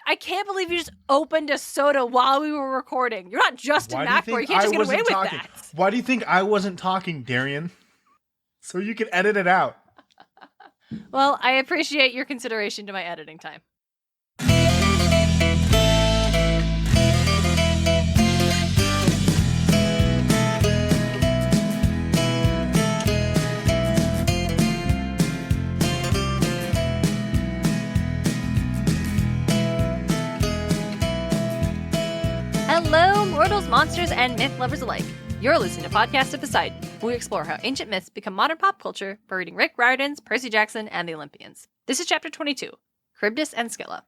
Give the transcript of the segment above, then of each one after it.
I can't believe you just opened a soda while we were recording. You're not Justin McElroy. You can't just get away with that. Why do you think I wasn't talking, Darien? So you can edit it out. Well, I appreciate your consideration to my editing time. Hello, mortals, monsters, and myth lovers alike. You're listening to Podcast of Poseidon, where we explore how ancient myths become modern pop culture by reading Rick Riordan's Percy Jackson and the Olympians. This is Chapter 22, Charybdis and Scylla.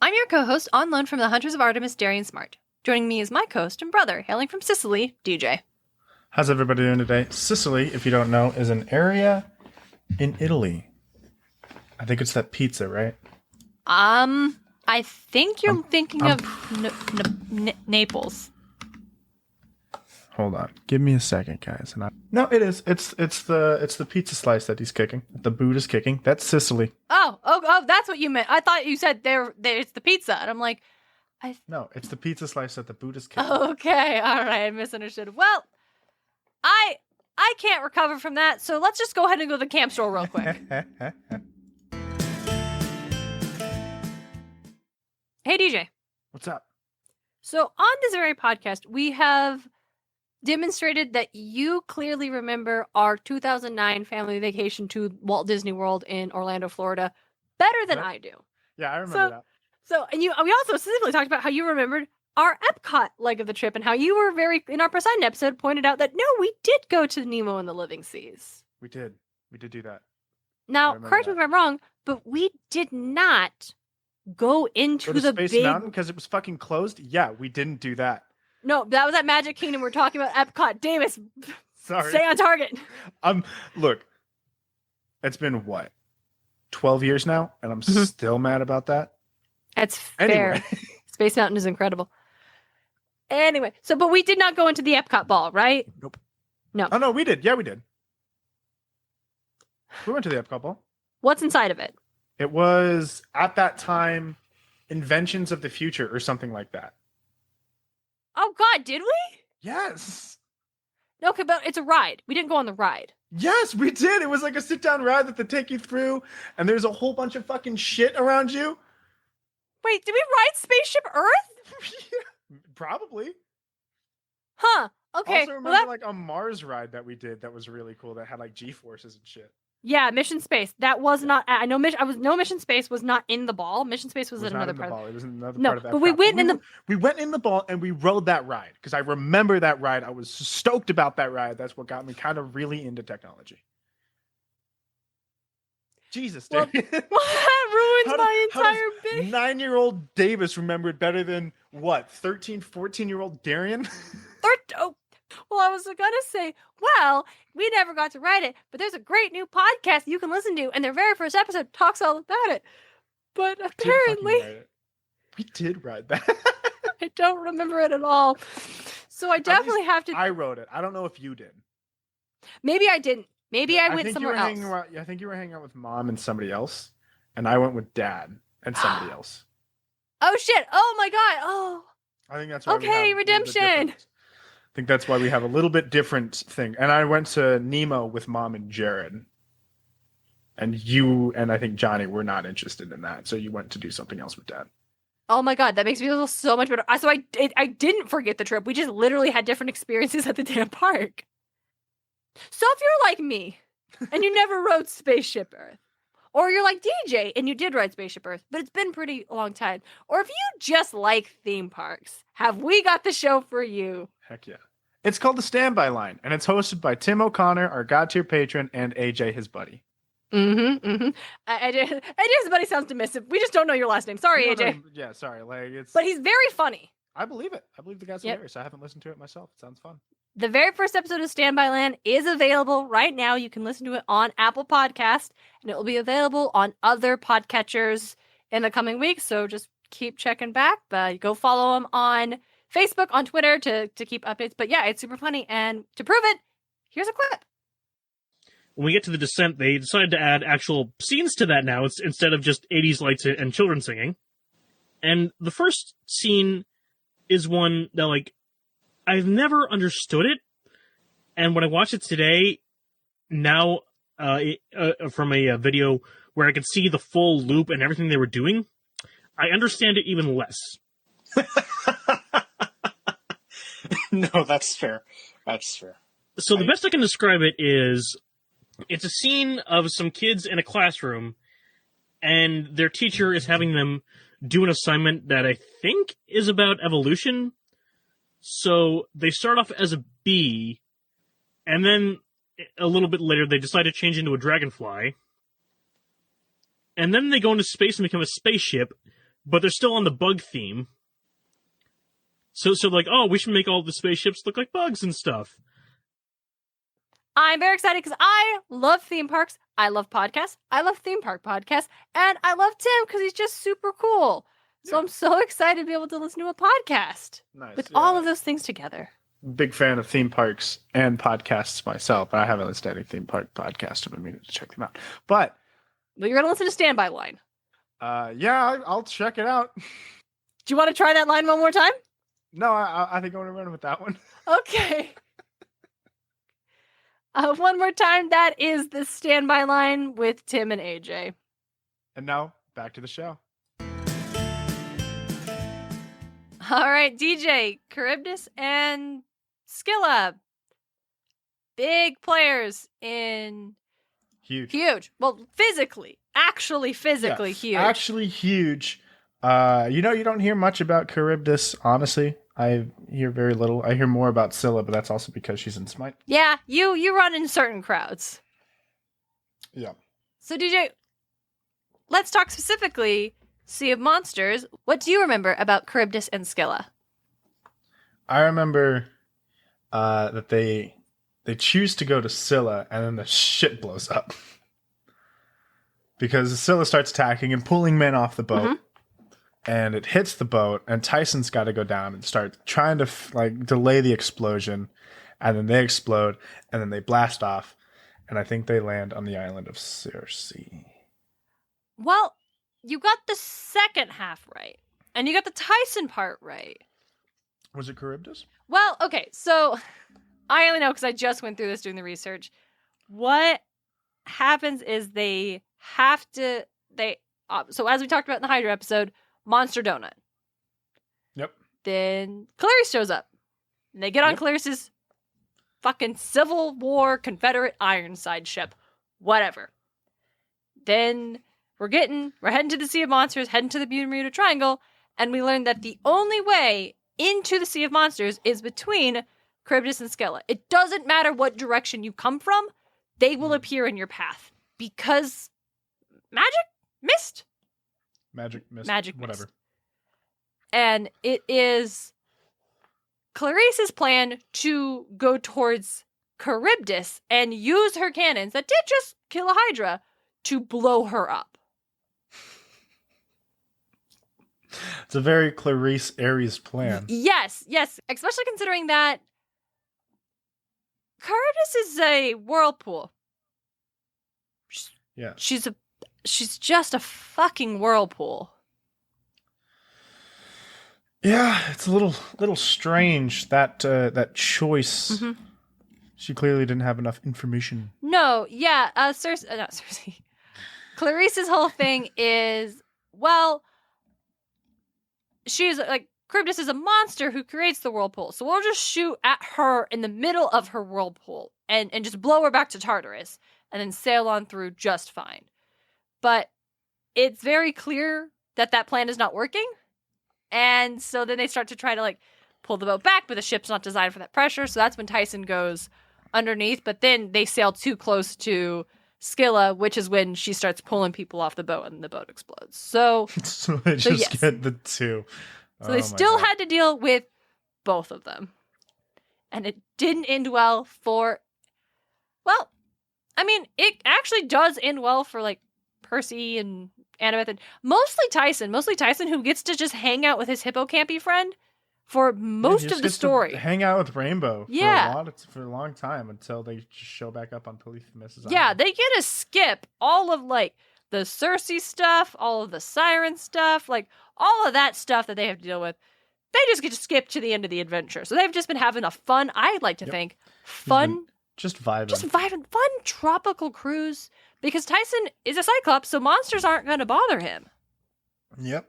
I'm your co-host on loan from the Hunters of Artemis, Darien Smartt. Joining me is my co-host and brother, hailing from Sicily, DJ. How's everybody doing today? Sicily, if you don't know, is an area in Italy. I think it's that pizza, right? I think you're thinking of Naples. Hold on, give me a second, guys. No, it is. It's the pizza slice that he's kicking. The boot is kicking. That's Sicily. Oh, that's what you meant. I thought you said it's the pizza, and I'm like, no, it's the pizza slice that the boot is kicking. Okay, all right, I misunderstood. Well, I can't recover from that, so let's just go ahead and go to the camp store real quick. Hey, DJ. What's up? So on this very podcast, we have demonstrated that you clearly remember our 2009 family vacation to Walt Disney World in Orlando, Florida, better than I do. Yeah, I remember that. So, and we also specifically talked about how you remembered our Epcot leg of the trip and how you were in our Poseidon episode, pointed out that, no, we did go to Nemo and the Living Seas. We did do that. Now, correct me if I'm wrong, but we did not go into the Space big Mountain because it was fucking closed. Yeah, we didn't do that. No, that was at Magic Kingdom. We're talking about Epcot. Davis, sorry, stay on target. Look, it's been what, 12 years now, and I'm still mad about that. That's fair. Anyway. Space Mountain is incredible. Anyway, but we did not go into the Epcot ball, right? Nope. No. Oh no, we did. Yeah, we did. We went to the Epcot ball. What's inside of it? It was, at that time, Inventions of the Future or something like that. Oh, God, did we? Yes. Okay, but it's a ride. We didn't go on the ride. Yes, we did. It was like a sit-down ride that they take you through, and there's a whole bunch of fucking shit around you. Wait, did we ride Spaceship Earth? Yeah, probably. Huh. Okay. Also remember like a Mars ride that we did that was really cool that had like G-forces and shit. Yeah, Mission Space. That was not. I know. Mission Space was not in the ball. Mission Space was in another part. Ball. It was another part of Epcot. But we went We went in the ball and we rode that ride because I remember that ride. I was stoked about that ride. That's what got me kind of really into technology. Jesus, well, that ruins my entire bit. 9-year-old Davis remembered better than what? 13, 14-year-old Darien? Well, I was going to say, well, we never got to write it, but there's a great new podcast you can listen to, and their very first episode talks all about it. But apparently, we did write that. I don't remember it at all. So I definitely have to. I wrote it. I don't know if you did. Maybe I didn't. Maybe I went somewhere else. I think you were hanging out with Mom and somebody else, and I went with Dad and somebody else. Oh, shit. Oh, my God. Oh. I think that's why okay, redemption. I think that's why we have a little bit different thing. And I went to Nemo with Mom and Jared. And you and I think Johnny were not interested in that. So you went to do something else with Dad. Oh my God, that makes me feel so much better. So I didn't forget the trip. We just literally had different experiences at the damn park. So if you're like me and you never rode Spaceship Earth, or you're like DJ and you did ride Spaceship Earth, but it's been pretty long time, or if you just like theme parks, have we got the show for you? Heck yeah. It's called The Standby Line, and it's hosted by Tim O'Connor, our God tier patron, and AJ, his buddy. AJ, his buddy sounds dismissive. We just don't know your last name. Sorry, AJ. Yeah, sorry. But he's very funny. I believe it. I believe the guy's hilarious. I haven't listened to it myself. It sounds fun. The very first episode of Standby Land is available right now. You can listen to it on Apple Podcast, and it will be available on other podcatchers in the coming weeks. So just keep checking back. Go follow him on Facebook, on Twitter to keep updates. But yeah, it's super funny. And to prove it, here's a clip. When we get to the descent, they decided to add actual scenes to that now instead of just 80s lights and children singing. And the first scene is one that, like, I've never understood it. And when I watch it today, now, from a video where I can see the full loop and everything they were doing, I understand it even less. No, that's fair. That's fair. So the best I can describe it is, it's a scene of some kids in a classroom, and their teacher is having them do an assignment that I think is about evolution. So they start off as a bee, and then a little bit later they decide to change into a dragonfly. And then they go into space and become a spaceship, but they're still on the bug theme. So like, oh, we should make all the spaceships look like bugs and stuff. I'm very excited because I love theme parks. I love podcasts. I love theme park podcasts. And I love Tim because he's just super cool. So I'm so excited to be able to listen to a podcast with all of those things together. Big fan of theme parks and podcasts myself. I haven't listened to any theme park podcast. I've been meaning to check them out. But you're going to listen to Standby Line. Yeah, I'll check it out. Do you want to try that line one more time? No, I think I'm going to run with that one. Okay. One more time. That is the Standby Line with Tim and AJ. And now, back to the show. All right, DJ, Charybdis and Scylla. Big players in... Huge. Well, actually physically huge. Actually huge. You don't hear much about Charybdis, honestly. I hear very little. I hear more about Scylla, but that's also because she's in Smite. Yeah, you run in certain crowds. Yeah. So DJ, let's talk specifically Sea of Monsters. What do you remember about Charybdis and Scylla? I remember that they choose to go to Scylla, and then the shit blows up. Because Scylla starts attacking and pulling men off the boat. Mm-hmm. And it hits the boat, and Tyson's got to go down and start trying to delay the explosion. And then they explode, and then they blast off. And I think they land on the island of Circe. Well, you got the second half right. And you got the Tyson part right. Was it Charybdis? Well, okay, so I only know because I just went through this doing the research. What happens is they have to... So as we talked about in the Hydra episode... Monster Donut. Yep. Then Clarice shows up. And they get on Clarice's fucking Civil War Confederate Ironside ship. Whatever. Then we're heading to the Sea of Monsters, heading to the Bermuda Triangle, and we learn that the only way into the Sea of Monsters is between Charybdis and Scylla. It doesn't matter what direction you come from, they will appear in your path. Because magic? Mist? Magic mist. Whatever. And it is Clarice's plan to go towards Charybdis and use her cannons that did just kill a Hydra to blow her up. It's a very Clarice Ares plan. Yes. Especially considering that Charybdis is a whirlpool. Yeah. She's just a fucking whirlpool. Yeah, it's a little strange that choice. Mm-hmm. She clearly didn't have enough information. No, yeah, not Circe. Clarice's whole thing is, well, she's like, Charybdis is a monster who creates the whirlpool, so we'll just shoot at her in the middle of her whirlpool and just blow her back to Tartarus and then sail on through just fine. But it's very clear that plan is not working. And so then they start to try to pull the boat back, but the ship's not designed for that pressure. So that's when Tyson goes underneath. But then they sail too close to Scylla, which is when she starts pulling people off the boat and the boat explodes. So they just get the two. So they still had to deal with both of them. And it didn't end well for... Well, I mean, it actually does end well for Percy and Annabeth, and mostly Tyson, who gets to just hang out with his hippocampy friend for most of the story. Hang out with Rainbow for a long time until they just show back up on Polyphemus' Island. Yeah, they get to skip all of the the Circe stuff, all of the siren stuff, like all of that stuff that they have to deal with. They just get to skip to the end of the adventure. So they've just been having a fun, I'd like to think, fun, just vibing, fun tropical cruise. Because Tyson is a Cyclops, so monsters aren't going to bother him. Yep.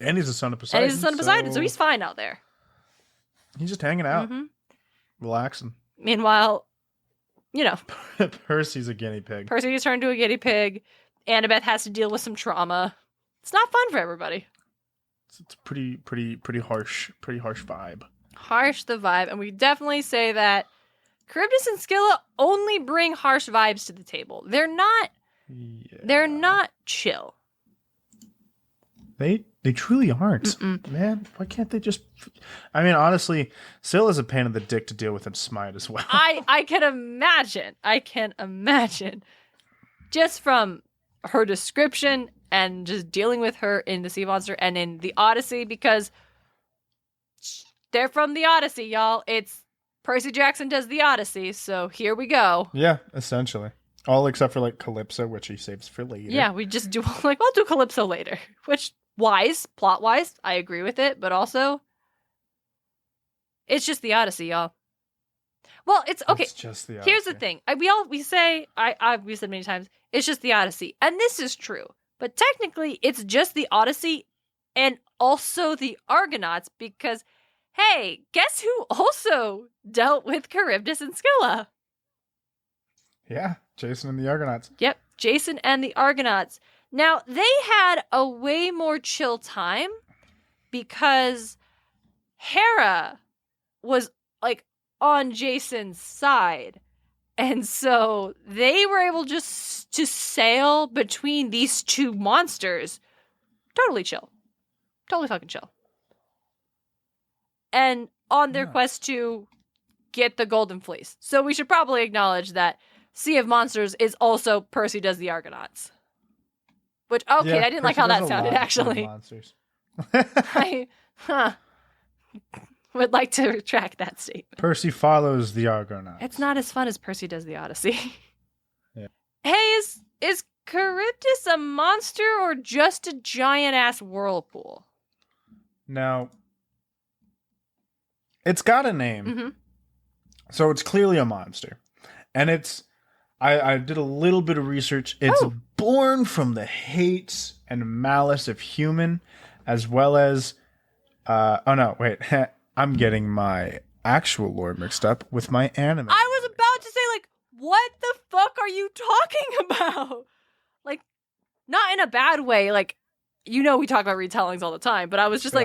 And he's a son of Poseidon. So he's fine out there. He's just hanging out, relaxing. Meanwhile, you know, Percy's a guinea pig. Percy is turned to a guinea pig. Annabeth has to deal with some trauma. It's not fun for everybody. It's pretty harsh vibe. Harsh the vibe, and we definitely say that Charybdis and Scylla only bring harsh vibes to the table. They're not chill. They truly aren't. Man, why can't they just... I mean, honestly, Scylla's a pain in the dick to deal with in Smite as well. I can imagine. Just from her description and just dealing with her in the Sea Monster and in the Odyssey, because they're from the Odyssey, y'all. It's Percy Jackson does the Odyssey, so here we go. Yeah, essentially. All except for, like, Calypso, which he saves for later. Yeah, we just do, like, I'll do Calypso later, which... plot-wise, I agree with it, but also, it's just the Odyssey, y'all. Well, it's okay. It's just the Odyssey. Here's the thing: we say we said many times, it's just the Odyssey, and this is true. But technically, it's just the Odyssey and also the Argonauts, because hey, guess who also dealt with Charybdis and Scylla? Yeah, Jason and the Argonauts. Yep, Jason and the Argonauts. Now, they had a way more chill time because Hera was, like, on Jason's side. And so they were able just to sail between these two monsters. Totally chill. Totally fucking chill. And on their quest to get the Golden Fleece. So we should probably acknowledge that Sea of Monsters is also Percy Does the Argonauts. Which, okay, yeah, I didn't like how that sounded, actually. Monsters. I would like to retract that statement. Percy follows the Argonauts. It's not as fun as Percy Does the Odyssey. Yeah. Hey, is Charybdis a monster or just a giant-ass whirlpool? Now, it's got a name. So it's clearly a monster. And it's... I did a little bit of research. It's born from the hate and malice of human, as well as... oh, no, wait. I'm getting my actual lore mixed up with my anime. I was about to say, like, what the fuck are you talking about? Like, not in a bad way. Like, you know we talk about retellings all the time, but I was just,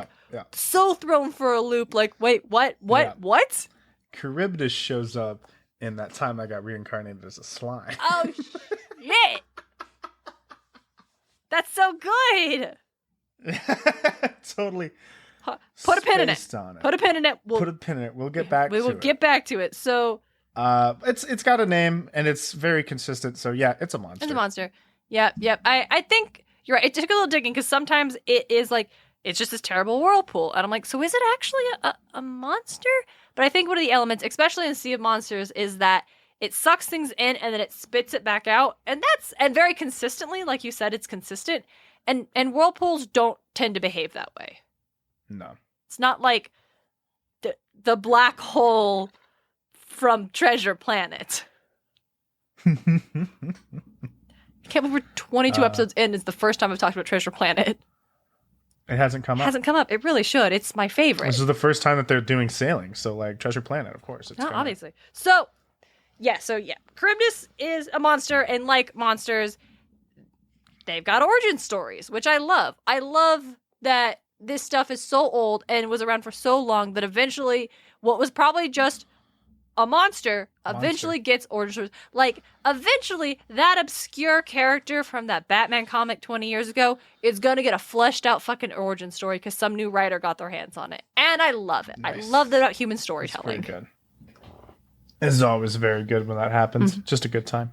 so thrown for a loop. Like, wait, what? What? Charybdis shows up in that time I got reincarnated as a slime. Oh, shit. That's so good. Totally. Put a pin in it. Put a pin in it. Put a pin in it. We'll get back to it. We will get back to it. So, it's got a name and it's very consistent. So yeah, it's a monster. It's a monster. Yep. I think you're right. It took a little digging because sometimes it is like it's just this terrible whirlpool, and I'm like, so is it actually a monster? But I think one of the elements, especially in Sea of Monsters, is that it sucks things in and then it spits it back out, and very consistently, like you said, it's consistent. And whirlpools don't tend to behave that way. No. It's not like the black hole from Treasure Planet. I can't believe we're 22 episodes in. It's the first time I've talked about Treasure Planet. It hasn't come up. It hasn't come up. It really should. It's my favorite. This is the first time that they're doing sailing. So, like, Treasure Planet, of course. It's obviously. So, Charybdis is a monster, and like monsters, they've got origin stories, which I love. I love that this stuff is so old and was around for so long that eventually what was probably just a monster eventually gets origin stories. Like, eventually, that obscure character from that Batman comic 20 years ago is going to get a fleshed out fucking origin story because some new writer got their hands on it. And I love it. Nice. I love that about human storytelling. It's very good. It's always very good when that happens. Just a good time.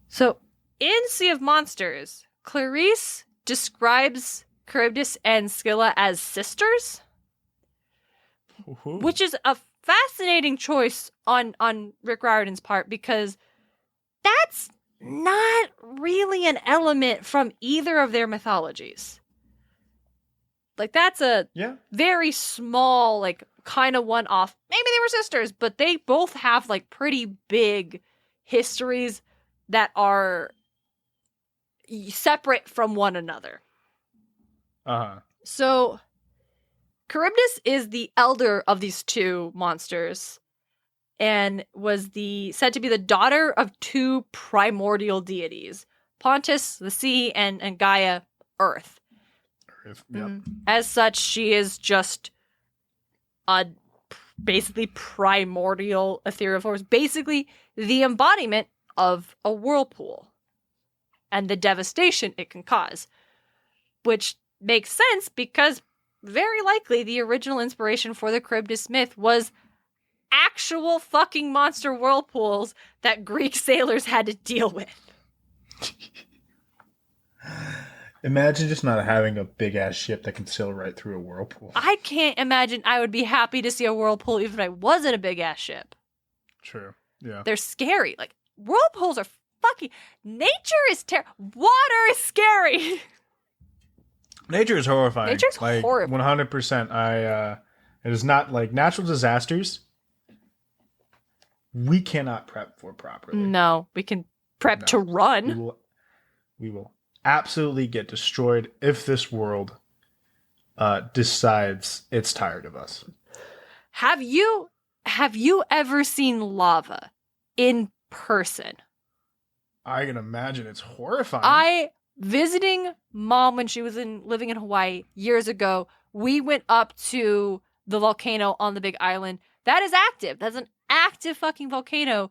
So, in Sea of Monsters, Clarice describes Charybdis and Scylla as sisters, which is a fascinating choice on Rick Riordan's part, because that's not really an element from either of their mythologies. Like, that's a Yeah. very small, like, kind of one-off. Maybe they were sisters, but they both have, like, pretty big histories that are separate from one another. Uh-huh. So, Charybdis is the elder of these two monsters and was said to be the daughter of two primordial deities, Pontus, the sea, and Gaia, earth. Yep. As such, she is just a basically primordial ethereal force, basically the embodiment of a whirlpool and the devastation it can cause, which makes sense because very likely the original inspiration for the Charybdis myth was actual fucking monster whirlpools that Greek sailors had to deal with. Imagine just not having a big ass ship that can sail right through a whirlpool. I can't imagine I would be happy to see a whirlpool even if I wasn't a big ass ship. True. Yeah. They're scary. Like, whirlpools are fucking... Nature is water is scary. Nature is horrifying. Nature's like, horrible. 100%. It is not like natural disasters. We cannot prep for properly. No, we can prep to run. We will absolutely get destroyed if this world decides it's tired of us. Have you ever seen lava in person? I can imagine it's horrifying. Visiting mom when she was living in Hawaii years ago, we went up to the volcano on the Big Island. That is active. That's an active fucking volcano.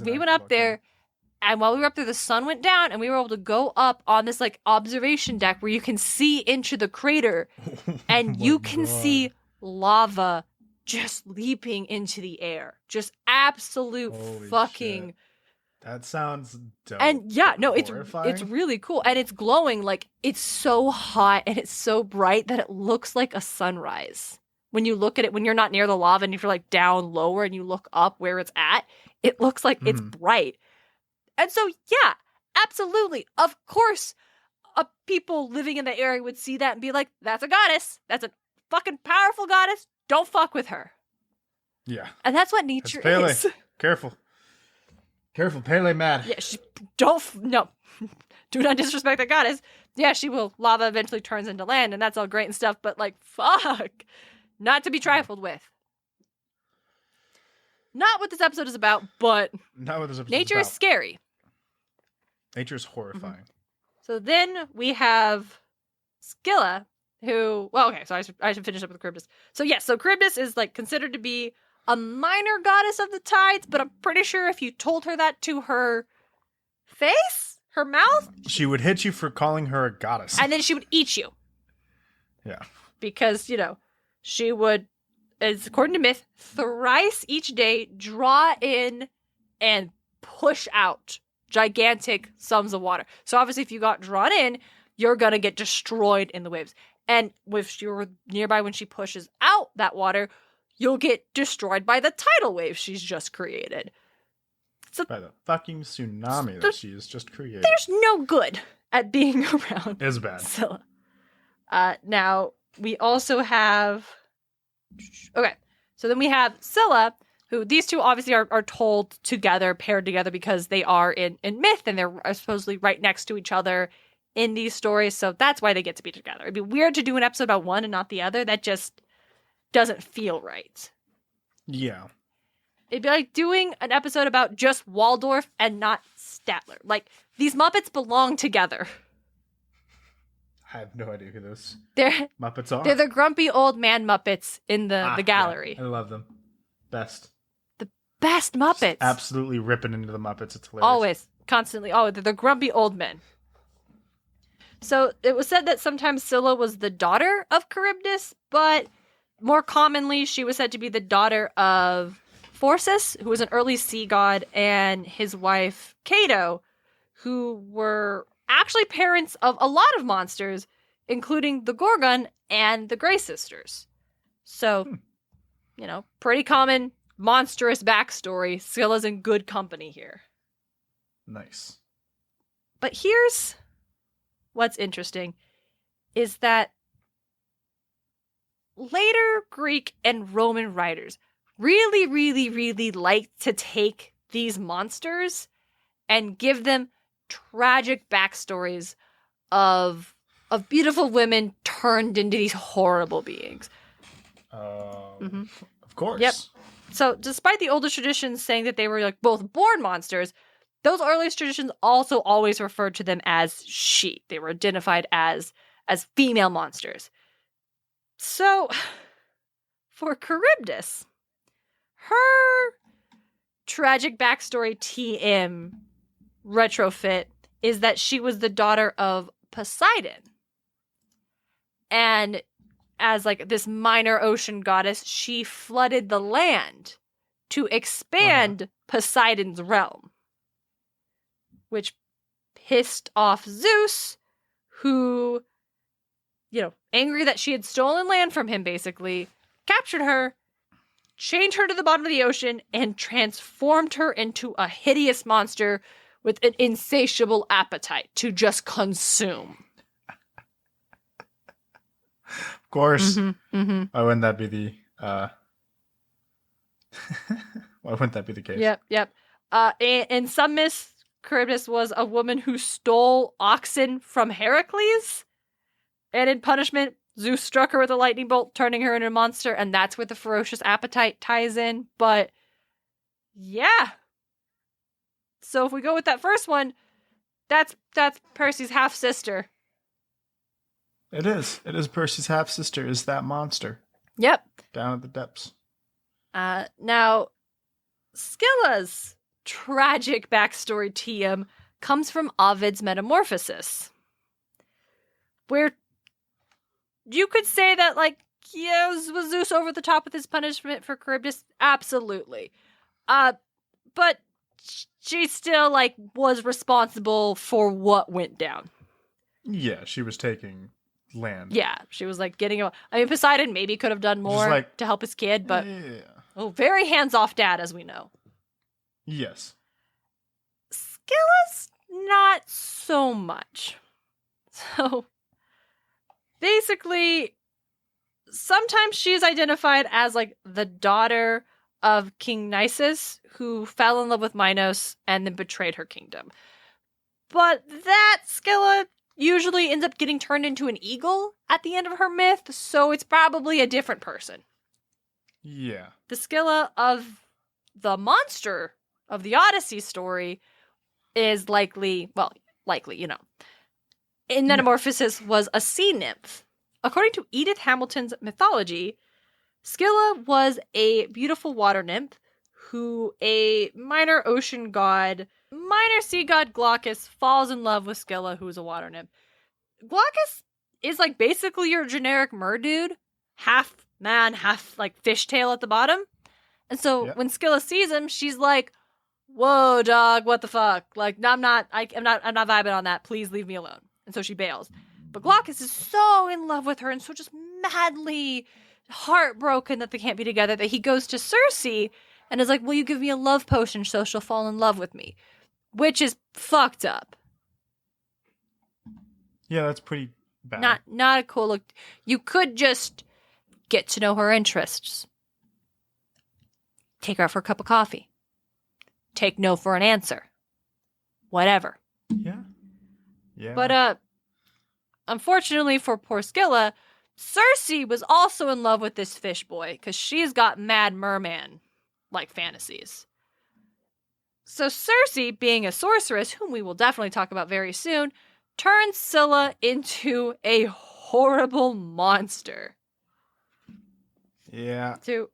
We went up there, and while we were up there, the sun went down, and we were able to go up on this like observation deck where you can see into the crater, and you can see lava just leaping into the air. Just absolute Holy fucking... shit. That sounds dope. And yeah, no, it's Horrifying. really cool. And it's glowing. Like, it's so hot and it's so bright that it looks like a sunrise. When you look at it, when you're not near the lava and if you're like down lower and you look up where it's at, it looks like it's bright. And so, yeah, absolutely. Of course, people living in the area would see that and be like, that's a goddess. That's a fucking powerful goddess. Don't fuck with her. Yeah. And that's what nature Pele. is. Careful. Careful, Pele mad. Yeah, no. Do not disrespect the goddess. Yeah, she will. Lava eventually turns into land, and that's all great and stuff, but like, fuck. Not to be trifled with. Not what this episode is about, but Not what this episode nature is scary. Nature is horrifying. Mm-hmm. So then we have Scylla, who, well, okay, so I should finish up with Charybdis. So yes, so Charybdis is like considered to be a minor goddess of the tides, but I'm pretty sure if you told her that to her face, her mouth, She would hit you for calling her a goddess. and then she would eat you. Yeah. Because, she would, as according to myth, thrice each day draw in and push out gigantic sums of water. So obviously if you got drawn in, you're going to get destroyed in the waves. And if you're nearby when she pushes out that water, you'll get destroyed by the tidal wave she's just created. So By the fucking tsunami that she has just created. there's no good at being around It's bad. Scylla. Now, we also have... Okay, so then we have Scylla, who these two obviously are told together, paired together, because they are in myth, and they're supposedly right next to each other in these stories, so that's why they get to be together. It'd be weird to do an episode about one and not the other. That just doesn't feel right. Yeah. It'd be like doing an episode about just Waldorf and not Statler. Like, these Muppets belong together. I have no idea who those They're Muppets are. the grumpy old man Muppets in the gallery. Yeah, I love them. Best. Best Muppets. Absolutely ripping into the Muppets. It's hilarious. Always. Constantly. Oh, they're the grumpy old men. So it was said that sometimes Scylla was the daughter of Charybdis, but more commonly she was said to be the daughter of Phorcys, who was an early sea god, and his wife Cato, who were actually parents of a lot of monsters, including the Gorgon and the Grey Sisters. So, pretty common monstrous backstory. Scylla's in good company here. Nice. But here's what's interesting is that later Greek and Roman writers really, really, really like to take these monsters and give them tragic backstories of beautiful women turned into these horrible beings. Of course. Yep. So despite the oldest traditions saying that they were like both born monsters, those earliest traditions also always referred to them as she. They were identified as female monsters. So for Charybdis, her tragic backstory TM retrofit is that she was the daughter of Poseidon. And as like this minor ocean goddess, she flooded the land to expand Poseidon's realm, which pissed off Zeus, who, angry that she had stolen land from him, basically, captured her, chained her to the bottom of the ocean, and transformed her into a hideous monster with an insatiable appetite to just consume. Of course. Why wouldn't that be the why wouldn't that be the case? Yep. In some myths, Charybdis was a woman who stole oxen from Heracles, and in punishment, Zeus struck her with a lightning bolt, turning her into a monster, and that's where the ferocious appetite ties in. But yeah. So if we go with that first one, that's Percy's half sister. It is. It is Percy's half sister. Is that monster? Yep. Down at the depths. Now, Scylla's tragic backstory TM comes from Ovid's Metamorphosis, where you could say that, was Zeus over the top with his punishment for Charybdis? Absolutely. But she still, was responsible for what went down. Yeah, she was taking land. Yeah, she was, Poseidon maybe could have done more to help his kid, but very hands-off dad, as we know. Yes. Scylla's not so much. So, basically, sometimes she's identified as, the daughter of King Nisus, who fell in love with Minos and then betrayed her kingdom. But that Scylla usually ends up getting turned into an eagle at the end of her myth, so it's probably a different person. Yeah. The Scylla of the monster of the Odyssey story is likely, in Metamorphosis was a sea nymph. According to Edith Hamilton's mythology, Scylla was a beautiful water nymph who a minor ocean god, minor sea god Glaucus falls in love with Scylla, who is a water nymph. Glaucus is basically your generic mer-dude, half man, half fishtail at the bottom. And so when Scylla sees him, she's like, "Whoa, dog, what the fuck? I'm not vibing on that. Please leave me alone." And so she bails. But Glaucus is so in love with her and so just madly heartbroken that they can't be together that he goes to Circe and is like, "Will you give me a love potion so she'll fall in love with me?" Which is fucked up. Yeah, that's pretty bad. Not a cool look. You could just get to know her interests. Take her out for a cup of coffee. Take no for an answer. Whatever. Yeah. But unfortunately for poor Scylla, Circe was also in love with this fish boy because she's got mad merman fantasies. So Circe, being a sorceress, whom we will definitely talk about very soon, turns Scylla into a horrible monster. Yeah. To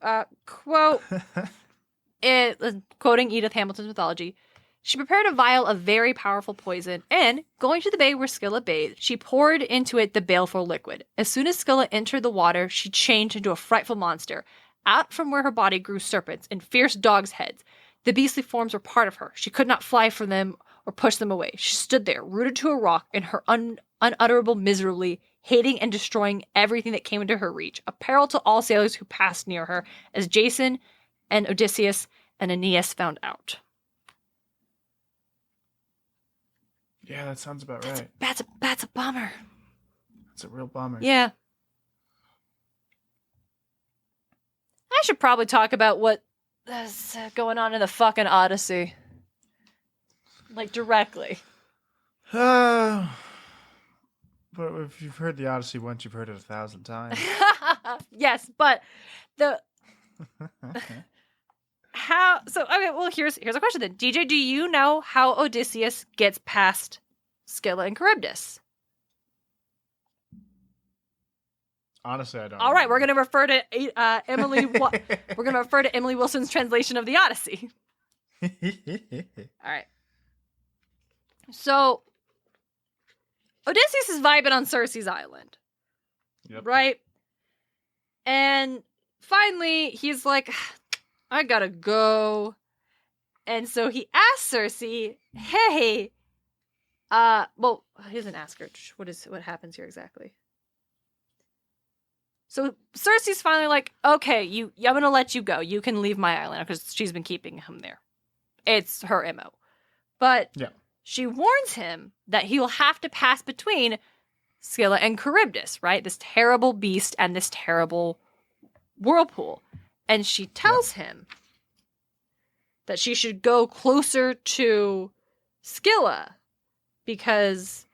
quote, quoting Edith Hamilton's mythology, she prepared a vial of very powerful poison and, going to the bay where Scylla bathed, she poured into it the baleful liquid. As soon as Scylla entered the water, she changed into a frightful monster. Out from where her body grew serpents and fierce dogs' heads. The beastly forms were part of her. She could not fly from them or push them away. She stood there, rooted to a rock in her unutterable miserably, hating and destroying everything that came into her reach, a peril to all sailors who passed near her, as Jason and Odysseus and Aeneas found out. Yeah, that sounds about right. That's a bummer. It's a real bummer. Yeah. I should probably talk about what is going on in the fucking Odyssey. Like, directly. But if you've heard the Odyssey once, you've heard it 1,000 times. Yes, but the... How... So, okay, well, here's a question then. DJ, do you know how Odysseus gets past Scylla and Charybdis? Honestly, I don't. All right, we're going to refer to Emily. We're going to refer to Emily Wilson's translation of the Odyssey. All right. So Odysseus is vibing on Circe's island, right? And finally, he's like, "I gotta go," and so he asks Circe, "Hey, well, he doesn't ask her. What happens here exactly?" So Circe's finally like, okay, I'm gonna let you go. You can leave my island because she's been keeping him there. It's her MO. But she warns him that he will have to pass between Scylla and Charybdis, right? This terrible beast and this terrible whirlpool. And she tells him that she should go closer to Scylla because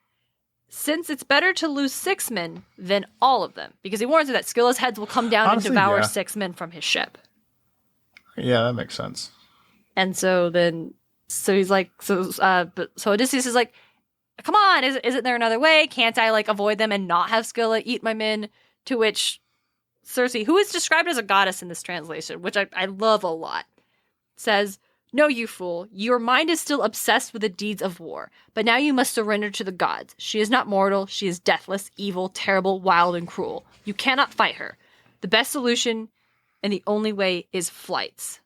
since it's better to lose 6 men than all of them, because he warns her that Scylla's heads will come down and devour 6 men from his ship. Yeah, that makes sense. And so he's like, so Odysseus is like, come on, isn't there another way? Can't I like avoid them and not have Scylla eat my men? To which Circe, who is described as a goddess in this translation, which I love a lot, says, "No, you fool. Your mind is still obsessed with the deeds of war, but now you must surrender to the gods. She is not mortal. She is deathless, evil, terrible, wild, and cruel. You cannot fight her. The best solution and the only way is flights."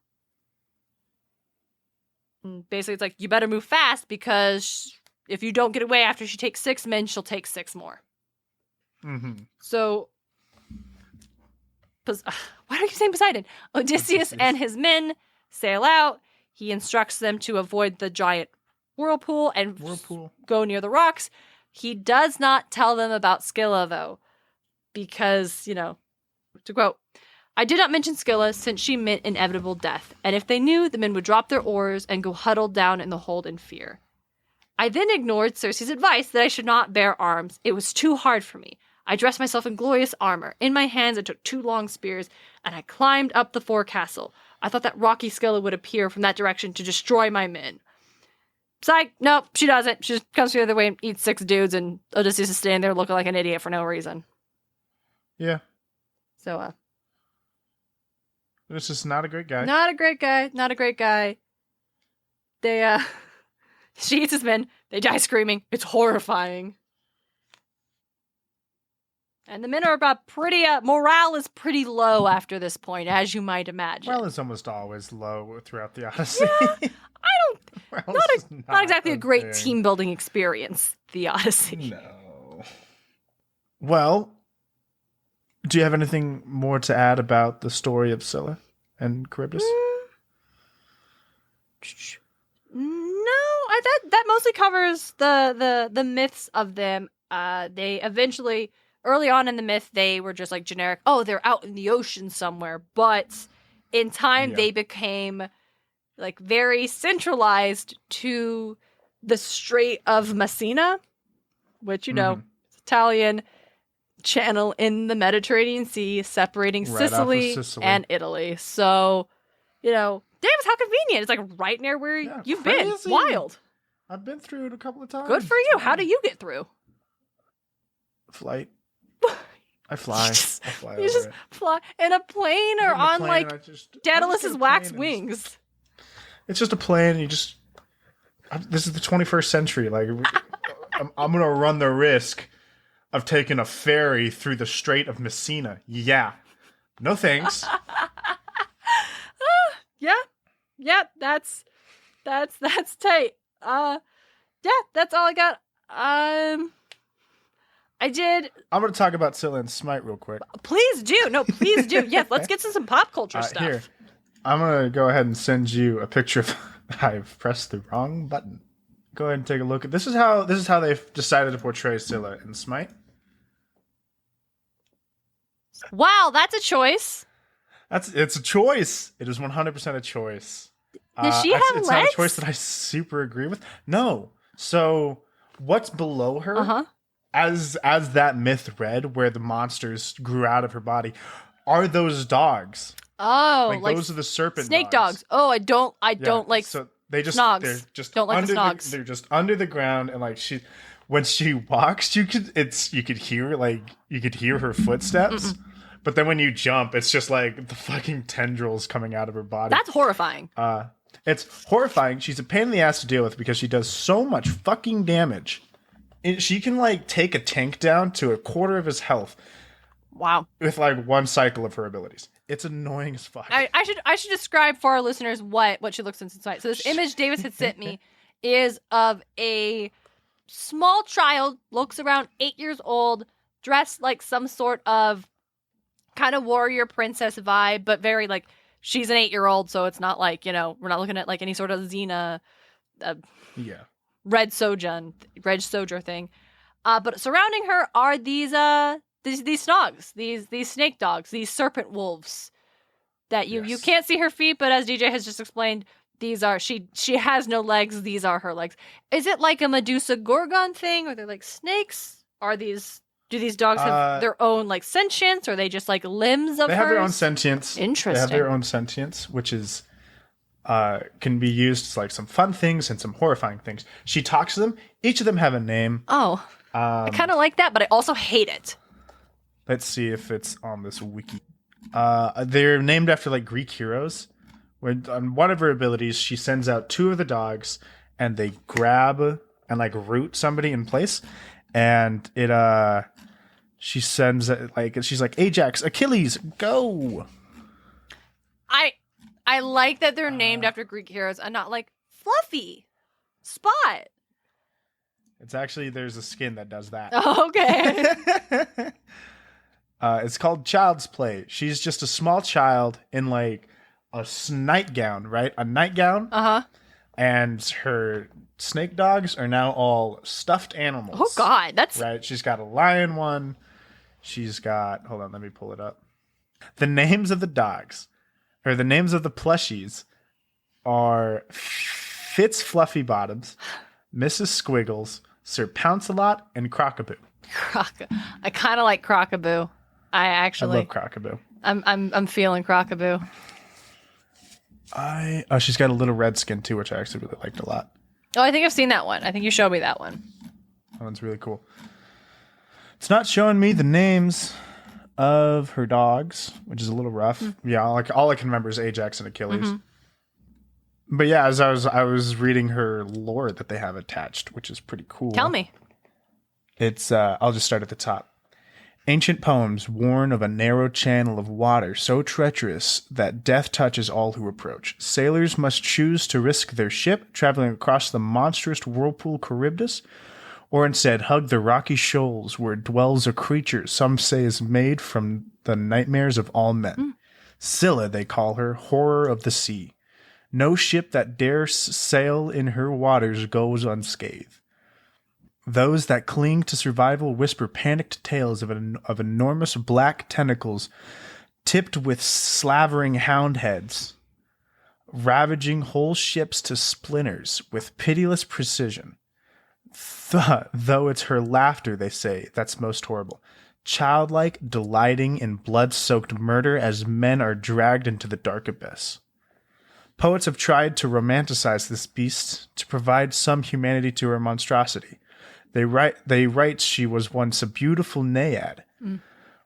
And basically, it's like, you better move fast because if you don't get away after she takes 6 men, she'll take 6 more. Mm-hmm. So, why do I keep saying Poseidon? Odysseus and his men sail out. He instructs them to avoid the giant whirlpool and go near the rocks. He does not tell them about Scylla, though, because, to quote, "I did not mention Scylla since she meant inevitable death, and if they knew, the men would drop their oars and go huddled down in the hold in fear. I then ignored Circe's advice that I should not bear arms. It was too hard for me. I dressed myself in glorious armor. In my hands I took 2 long spears, and I climbed up the forecastle. I thought that rocky Scylla would appear from that direction to destroy my men. Psych, nope, she doesn't. She just comes the other way and eats 6 dudes, and Odysseus is standing there looking like an idiot for no reason." Yeah. So, this is not a great guy. Not a great guy. They, she eats his men. They die screaming. It's horrifying. And the men are about pretty, morale is pretty low after this point, as you might imagine. Morale is almost always low throughout the Odyssey. Yeah, not exactly a great team building experience, the Odyssey. No. Well, do you have anything more to add about the story of Scylla and Charybdis? No, that mostly covers the myths of them. They eventually, early on in the myth, they were just like generic, oh, they're out in the ocean somewhere. But in time, they became like very centralized to the Strait of Messina, which, is Italian channel in the Mediterranean Sea separating Sicily and Italy. So, Davis, how convenient. It's like right near where you've been. Wild. I've been through it a couple of times. Good for you. How do you get through? Flight. I fly. You just fly in a plane or on Daedalus's wax wings. It's just a plane. This is the 21st century. Like, I'm going to run the risk of taking a ferry through the Strait of Messina. Yeah. No thanks. Yeah, that's tight. That's all I got. I'm going to talk about Scylla and Smartt real quick. Please do. No, please do. Yes, let's get to some pop culture stuff. Here. I'm going to go ahead and send you a picture of... I've pressed the wrong button. Go ahead and take a look at this. Is how they've decided to portray Scylla in Smite. Wow, that's a choice. It's a choice. It is 100% a choice. Does she have it's legs? not a choice that I super agree with. No. So what's below her, as that myth read, where the monsters grew out of her body, are those dogs. Oh, like those are the serpent snake dogs. Oh, I don't like so they just snogs. They're just Don't like the snogs. they're just under the ground, and like when she walks, you could hear her footsteps. But then when you jump, it's just like the fucking tendrils coming out of her body. That's horrifying. It's horrifying. She's a pain in the ass to deal with because she does so much fucking damage. She can like take a tank down to a quarter of his health. Wow. With like one cycle of her abilities. It's annoying as fuck. I should describe for our listeners what she looks inside. So this image Davis had sent me is of a small child, looks around 8 years old, dressed like some sort of kind of warrior princess vibe, but very like she's an 8-year-old, so it's not like, we're not looking at like any sort of Xena red Soja thing. But surrounding her are these snogs, these snake dogs, these serpent wolves that you can't see her feet, but as DJ has just explained, these are she has no legs, these are her legs. Is it like a Medusa Gorgon thing? Are they like snakes? Do these dogs have their own like sentience, or are they just like limbs of hers? They have their own sentience. Interesting. They have their own sentience, which is can be used as like some fun things and some horrifying things. She talks to them. Each of them have a name. Oh, I kind of like that, but I also hate it. Let's see if it's on this wiki. They're named after like Greek heroes. When on one of her abilities, she sends out 2 of the dogs, and they grab and like root somebody in place, and it she sends she's like, Ajax, Achilles, go. I like that they're named after Greek heroes and not like Fluffy, Spot. It's actually there's a skin that does that. Oh, okay. It's called Child's Play. She's just a small child in like a nightgown, right? A nightgown. And her snake dogs are now all stuffed animals. Oh God, that's right. She's got a lion one. She's got. Hold on, let me pull it up. The names of the dogs, or the names of the plushies, are Fitz Fluffy Bottoms, Mrs. Squiggles, Sir Pouncelot, and Crockaboo. I kind of like Crockaboo. I love Crockaboo. I'm feeling Crockaboo. She's got a little red skin too, which I actually really liked a lot. Oh, I think I've seen that one. I think you showed me that one. That one's really cool. It's not showing me the names of her dogs, which is a little rough. Yeah, all I can remember is Ajax and Achilles. But yeah, as I was reading her lore that they have attached, which is pretty cool. Tell me. It's I'll just start at the top. Ancient poems warn of a narrow channel of water so treacherous that death touches all who approach. Sailors must choose to risk their ship traveling across the monstrous whirlpool Charybdis, or instead hug the rocky shoals where dwells a creature some say is made from the nightmares of all men. Scylla, they call her, horror of the sea. No ship that dares sail in her waters goes unscathed. Those that cling to survival whisper panicked tales of enormous black tentacles tipped with slavering hound heads, ravaging whole ships to splinters with pitiless precision. Though it's her laughter, they say, that's most horrible. Childlike, delighting in blood-soaked murder as men are dragged into the dark abyss. Poets have tried to romanticize this beast to provide some humanity to her monstrosity. They write she was once a beautiful naiad,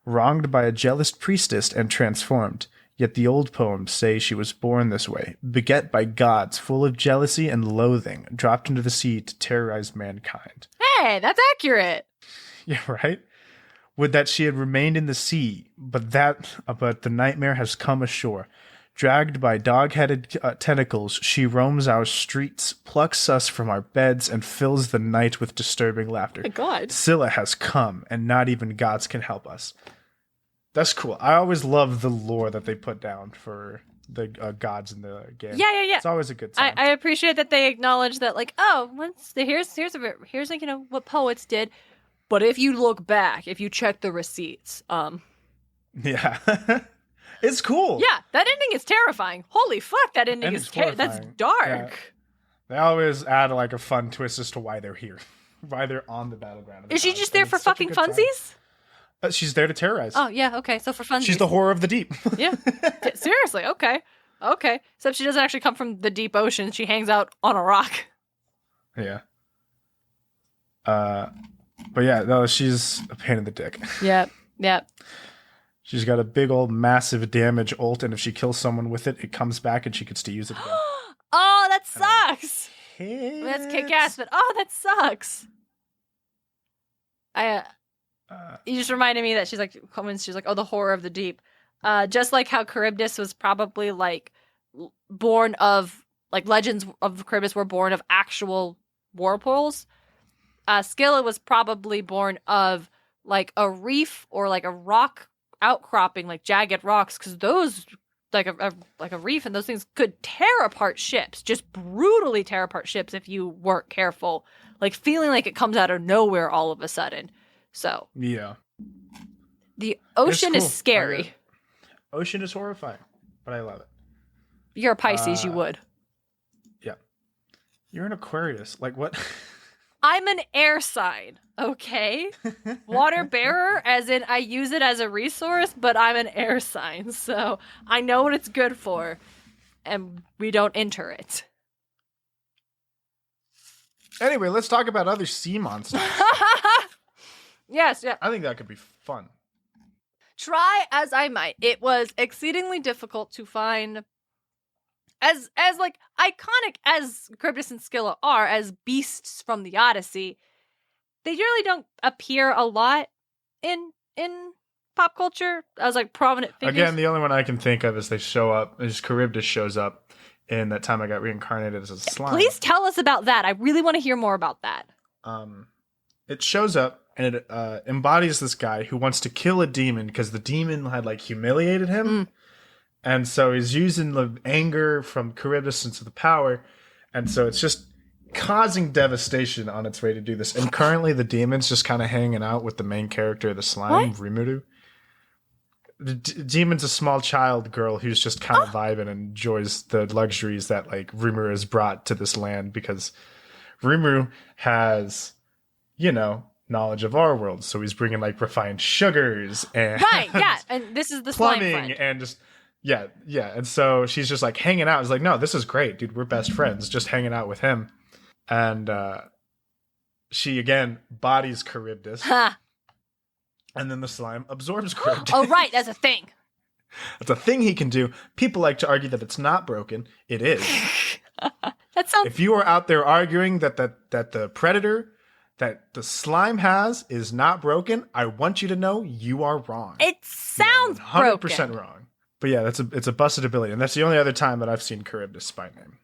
wronged by a jealous priestess and transformed. Yet the old poems say she was born this way, beget by gods, full of jealousy and loathing, dropped into the sea to terrorize mankind. Hey, that's accurate. Yeah, right? Would that she had remained in the sea, but the nightmare has come ashore. Dragged by dog-headed tentacles, she roams our streets, plucks us from our beds, and fills the night with disturbing laughter. Oh my God. Scylla has come, and not even gods can help us. That's cool. I always love the lore that they put down for the gods in the game. Yeah. It's always a good time. I appreciate that they acknowledge that, like, oh, here's like, you know, what poets did. But if you look back, if you check the receipts, yeah. It's cool. yeah, that ending is terrifying. Holy fuck, that ending is that's horrifying. dark. Yeah. They always add like a fun twist as to why they're here, why they're on the battleground. Is she just there for fucking funsies? She's there to terrorize. Oh yeah, okay. So for funsies. She's the horror of the deep. Yeah. Seriously, okay. Except she doesn't actually come from the deep ocean. She hangs out on a rock. Yeah. But yeah, no, she's a pain in the dick. Yep. She's got a big old massive damage ult, and if she kills someone with it, it comes back and she gets to use it again. Oh, that sucks. That's kick-ass, but oh, that sucks. You just reminded me that she's like, oh, the horror of the deep. Just like how Charybdis was probably like born of, like, legends of Charybdis were born of actual whirlpools. Scylla was probably born of like a reef or like a rock outcropping, like jagged rocks, because those like a reef and those things could tear apart ships, just brutally tear apart ships if you weren't careful. Like feeling like it comes out of nowhere all of a sudden. So yeah, the ocean is scary. Ocean is horrifying, but I love it. You're a Pisces, you would. Yeah, you're an Aquarius. Like what? I'm an air sign, okay? Water bearer, as in I use it as a resource, but I'm an air sign, so I know what it's good for, and we don't enter it. Anyway, let's talk about other sea monsters. Yes, yeah. I think that could be fun. Try as I might, it was exceedingly difficult to find as like iconic as Charybdis and Scylla are as beasts from the Odyssey. They really don't appear a lot in pop culture as like prominent figures. Again, the only one I can think of is they show up. Is Charybdis shows up in That Time I Got Reincarnated as a Slime. Please tell us about that. I really want to hear more about that. It shows up and it embodies this guy who wants to kill a demon because the demon had like humiliated him. And so he's using the anger from Charybdis into the power. And so it's just causing devastation on its way to do this. And currently the demon's just kind of hanging out with the main character, the slime, Rimuru. The demon's a small child girl who's just kind of vibing and enjoys the luxuries that like Rimuru has brought to this land because Rimuru has, you know, knowledge of our world. So he's bringing like refined sugars and and this is the slime plumbing friend. and just yeah. And so she's just like hanging out. It's like, no, this is great, dude. We're best friends, just hanging out with him. And she again bodies Charybdis. And then the slime absorbs Charybdis. Oh, right, that's a thing. That's a thing he can do. People like to argue that it's not broken. It is. That sounds. If you are out there arguing that the predator that the slime has is not broken, I want you to know you are wrong. It sounds 100% broken. wrong. But yeah, it's a busted ability, and that's the only other time that I've seen Charybdis by name.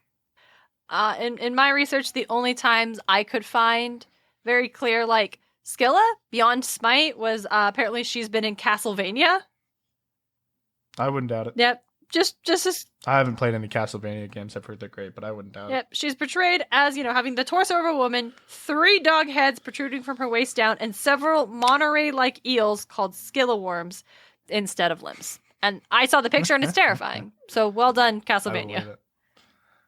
In my research, the only times I could find very clear, like Scylla beyond Smite, was apparently she's been in Castlevania. I wouldn't doubt it. Yep, just I haven't played any Castlevania games. I've heard they're great, but I wouldn't doubt it. Yep, she's portrayed as, you know, having the torso of a woman, 3 dog heads protruding from her waist down, and several Monterey-like eels called Scylla worms instead of limbs. And I saw the picture, and it's terrifying. So well done, I Castlevania. believe it.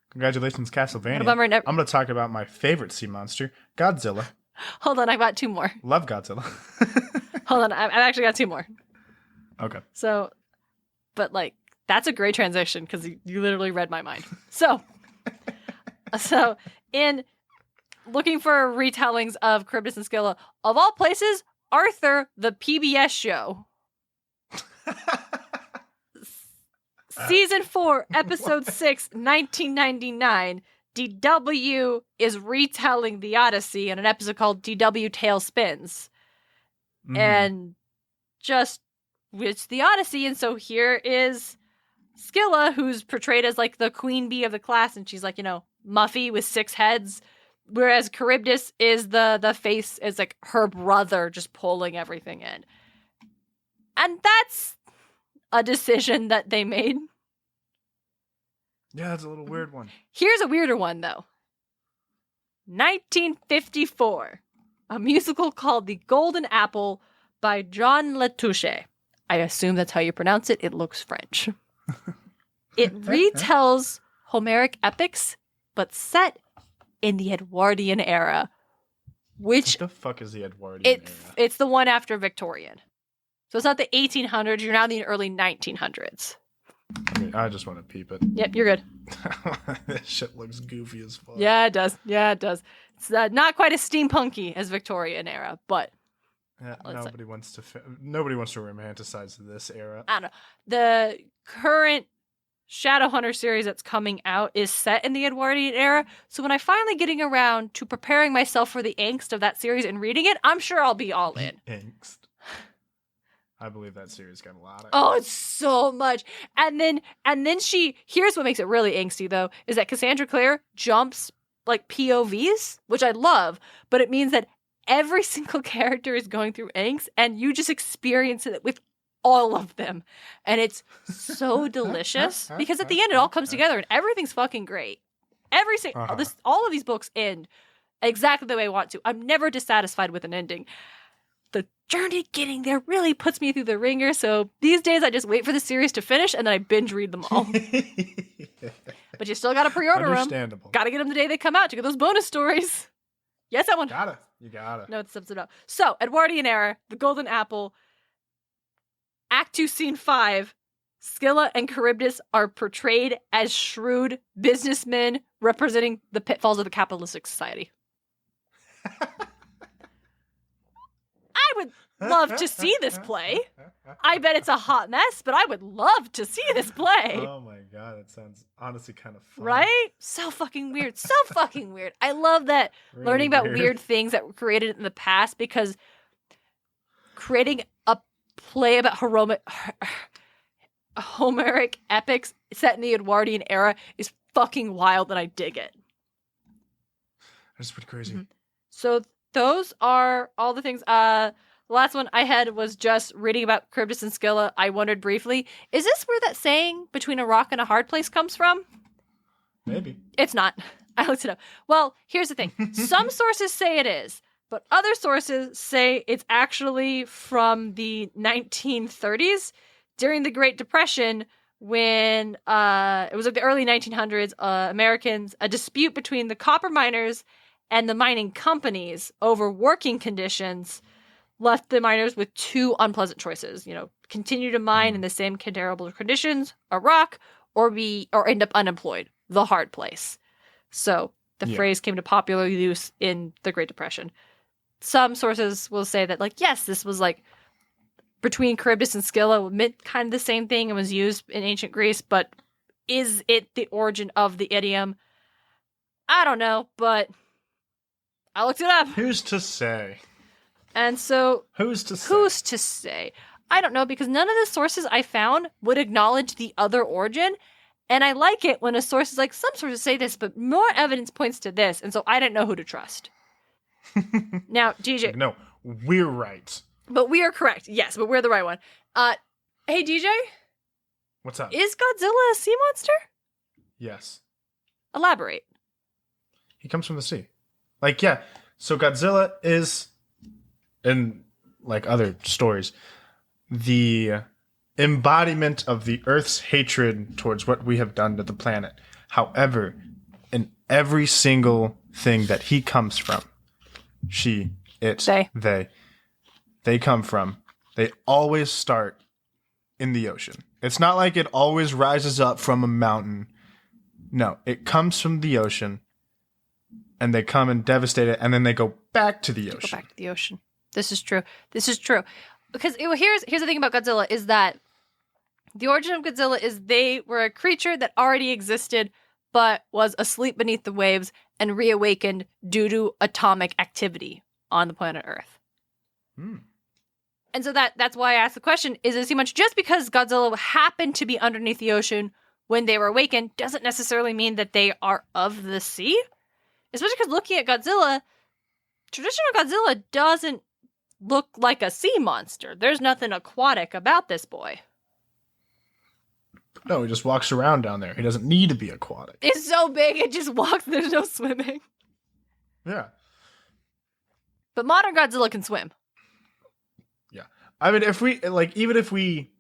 Congratulations, Castlevania. What a bummer. I'm going to talk about my favorite sea monster, Godzilla. Hold on, I've got 2 more. Love Godzilla. Hold on, I've actually got 2 more. Okay. So, but like, that's a great transition because you literally read my mind. So in looking for retellings of Charybdis and Scylla, of all places, Arthur, the PBS show. Season 4, episode 6, 1999. DW is retelling the Odyssey in an episode called DW Tale Spins. Mhm. And just, it's the Odyssey, and so here is Scylla, who's portrayed as like the queen bee of the class, and she's like, you know, Muffy with 6 heads, whereas Charybdis is the face, is like her brother just pulling everything in. And that's a decision that they made. Yeah, that's a little weird one. Here's a weirder one, though. 1954. A musical called The Golden Apple by John Latouche. I assume that's how you pronounce it. It looks French. It retells Homeric epics, but set in the Edwardian era. Which What the fuck is the Edwardian era? it's the one after Victorian. So it's not the 1800s. You're now in the early 1900s. I just want to peep it. Yep, you're good. This shit looks goofy as fuck. Yeah, it does. Yeah, it does. It's not quite as steampunky as Victorian era, but Yeah, nobody wants to romanticize this era. I don't know. The current Shadowhunter series that's coming out is set in the Edwardian era. So when I finally getting around to preparing myself for the angst of that series and reading it, I'm sure I'll be all in. Angst. I believe that series got a lot of Oh, it's so much. And then here's what makes it really angsty though, is that Cassandra Clare jumps like POVs, which I love, but it means that every single character is going through angst and you just experience it with all of them. And it's so delicious because at the end it all comes together and everything's fucking great. All of these books end exactly the way I want to. I'm never dissatisfied with an ending. The journey getting there really puts me through the ringer. So these days I just wait for the series to finish and then I binge read them all. But you still got to pre-order them. Understandable. Got to get them the day they come out to get those bonus stories. Yes, that one. You gotta. No, it's up. So Edwardian era, The Golden Apple, Act 2, Scene 5, Scylla and Charybdis are portrayed as shrewd businessmen representing the pitfalls of the capitalistic society. I would love to see this play. I bet it's a hot mess, but I would love to see this play. Oh my god, that sounds honestly kind of fun. Right? So fucking weird. So fucking weird. I love that Really learning about weird things that were created in the past, because creating a play about Homeric epics set in the Edwardian era is fucking wild and I dig it. That's pretty crazy. Mm-hmm. So those are all the things. The last one I had was just reading about Charybdis and Scylla. I wondered briefly, is this where that saying between a rock and a hard place comes from? Maybe. It's not. I looked it up. Well, here's the thing. Some sources say it is, but other sources say it's actually from the 1930s during the Great Depression when it was like the early 1900s, a dispute between the copper miners and the mining companies over working conditions left the miners with two unpleasant choices. Continue to mine in the same terrible conditions, a rock, or end up unemployed, the hard place. So the phrase came to popular use in the Great Depression. Some sources will say that, yes, this was between Charybdis and Scylla, meant kind of the same thing and was used in ancient Greece, but is it the origin of the idiom? I don't know, but I looked it up. Who's to say? And so... Who's to say? Who's to say? I don't know, because none of the sources I found would acknowledge the other origin. And I like it when a source is like, some sources say this, but more evidence points to this. And so I didn't know who to trust. Now, DJ... No, we're right. But we are correct. Yes, but we're the right one. Hey, DJ? What's up? Is Godzilla a sea monster? Yes. Elaborate. He comes from the sea. So Godzilla is, in other stories, the embodiment of the Earth's hatred towards what we have done to the planet. However, in every single thing that he comes from, they come from, they always start in the ocean. It's not like it always rises up from a mountain. No, it comes from the ocean. And they come and devastate it, and then they go back to the ocean. Go back to the ocean. This is true. Because here's the thing about Godzilla is that the origin of Godzilla is they were a creature that already existed, but was asleep beneath the waves and reawakened due to atomic activity on the planet Earth. And so that's why I asked the question, is it sea monster? Just because Godzilla happened to be underneath the ocean when they were awakened doesn't necessarily mean that they are of the sea. Especially because looking at Godzilla, traditional Godzilla doesn't look like a sea monster. There's nothing aquatic about this boy. No, he just walks around down there. He doesn't need to be aquatic. It's so big, it just walks. There's no swimming. Yeah. But modern Godzilla can swim. Yeah. I mean, even if we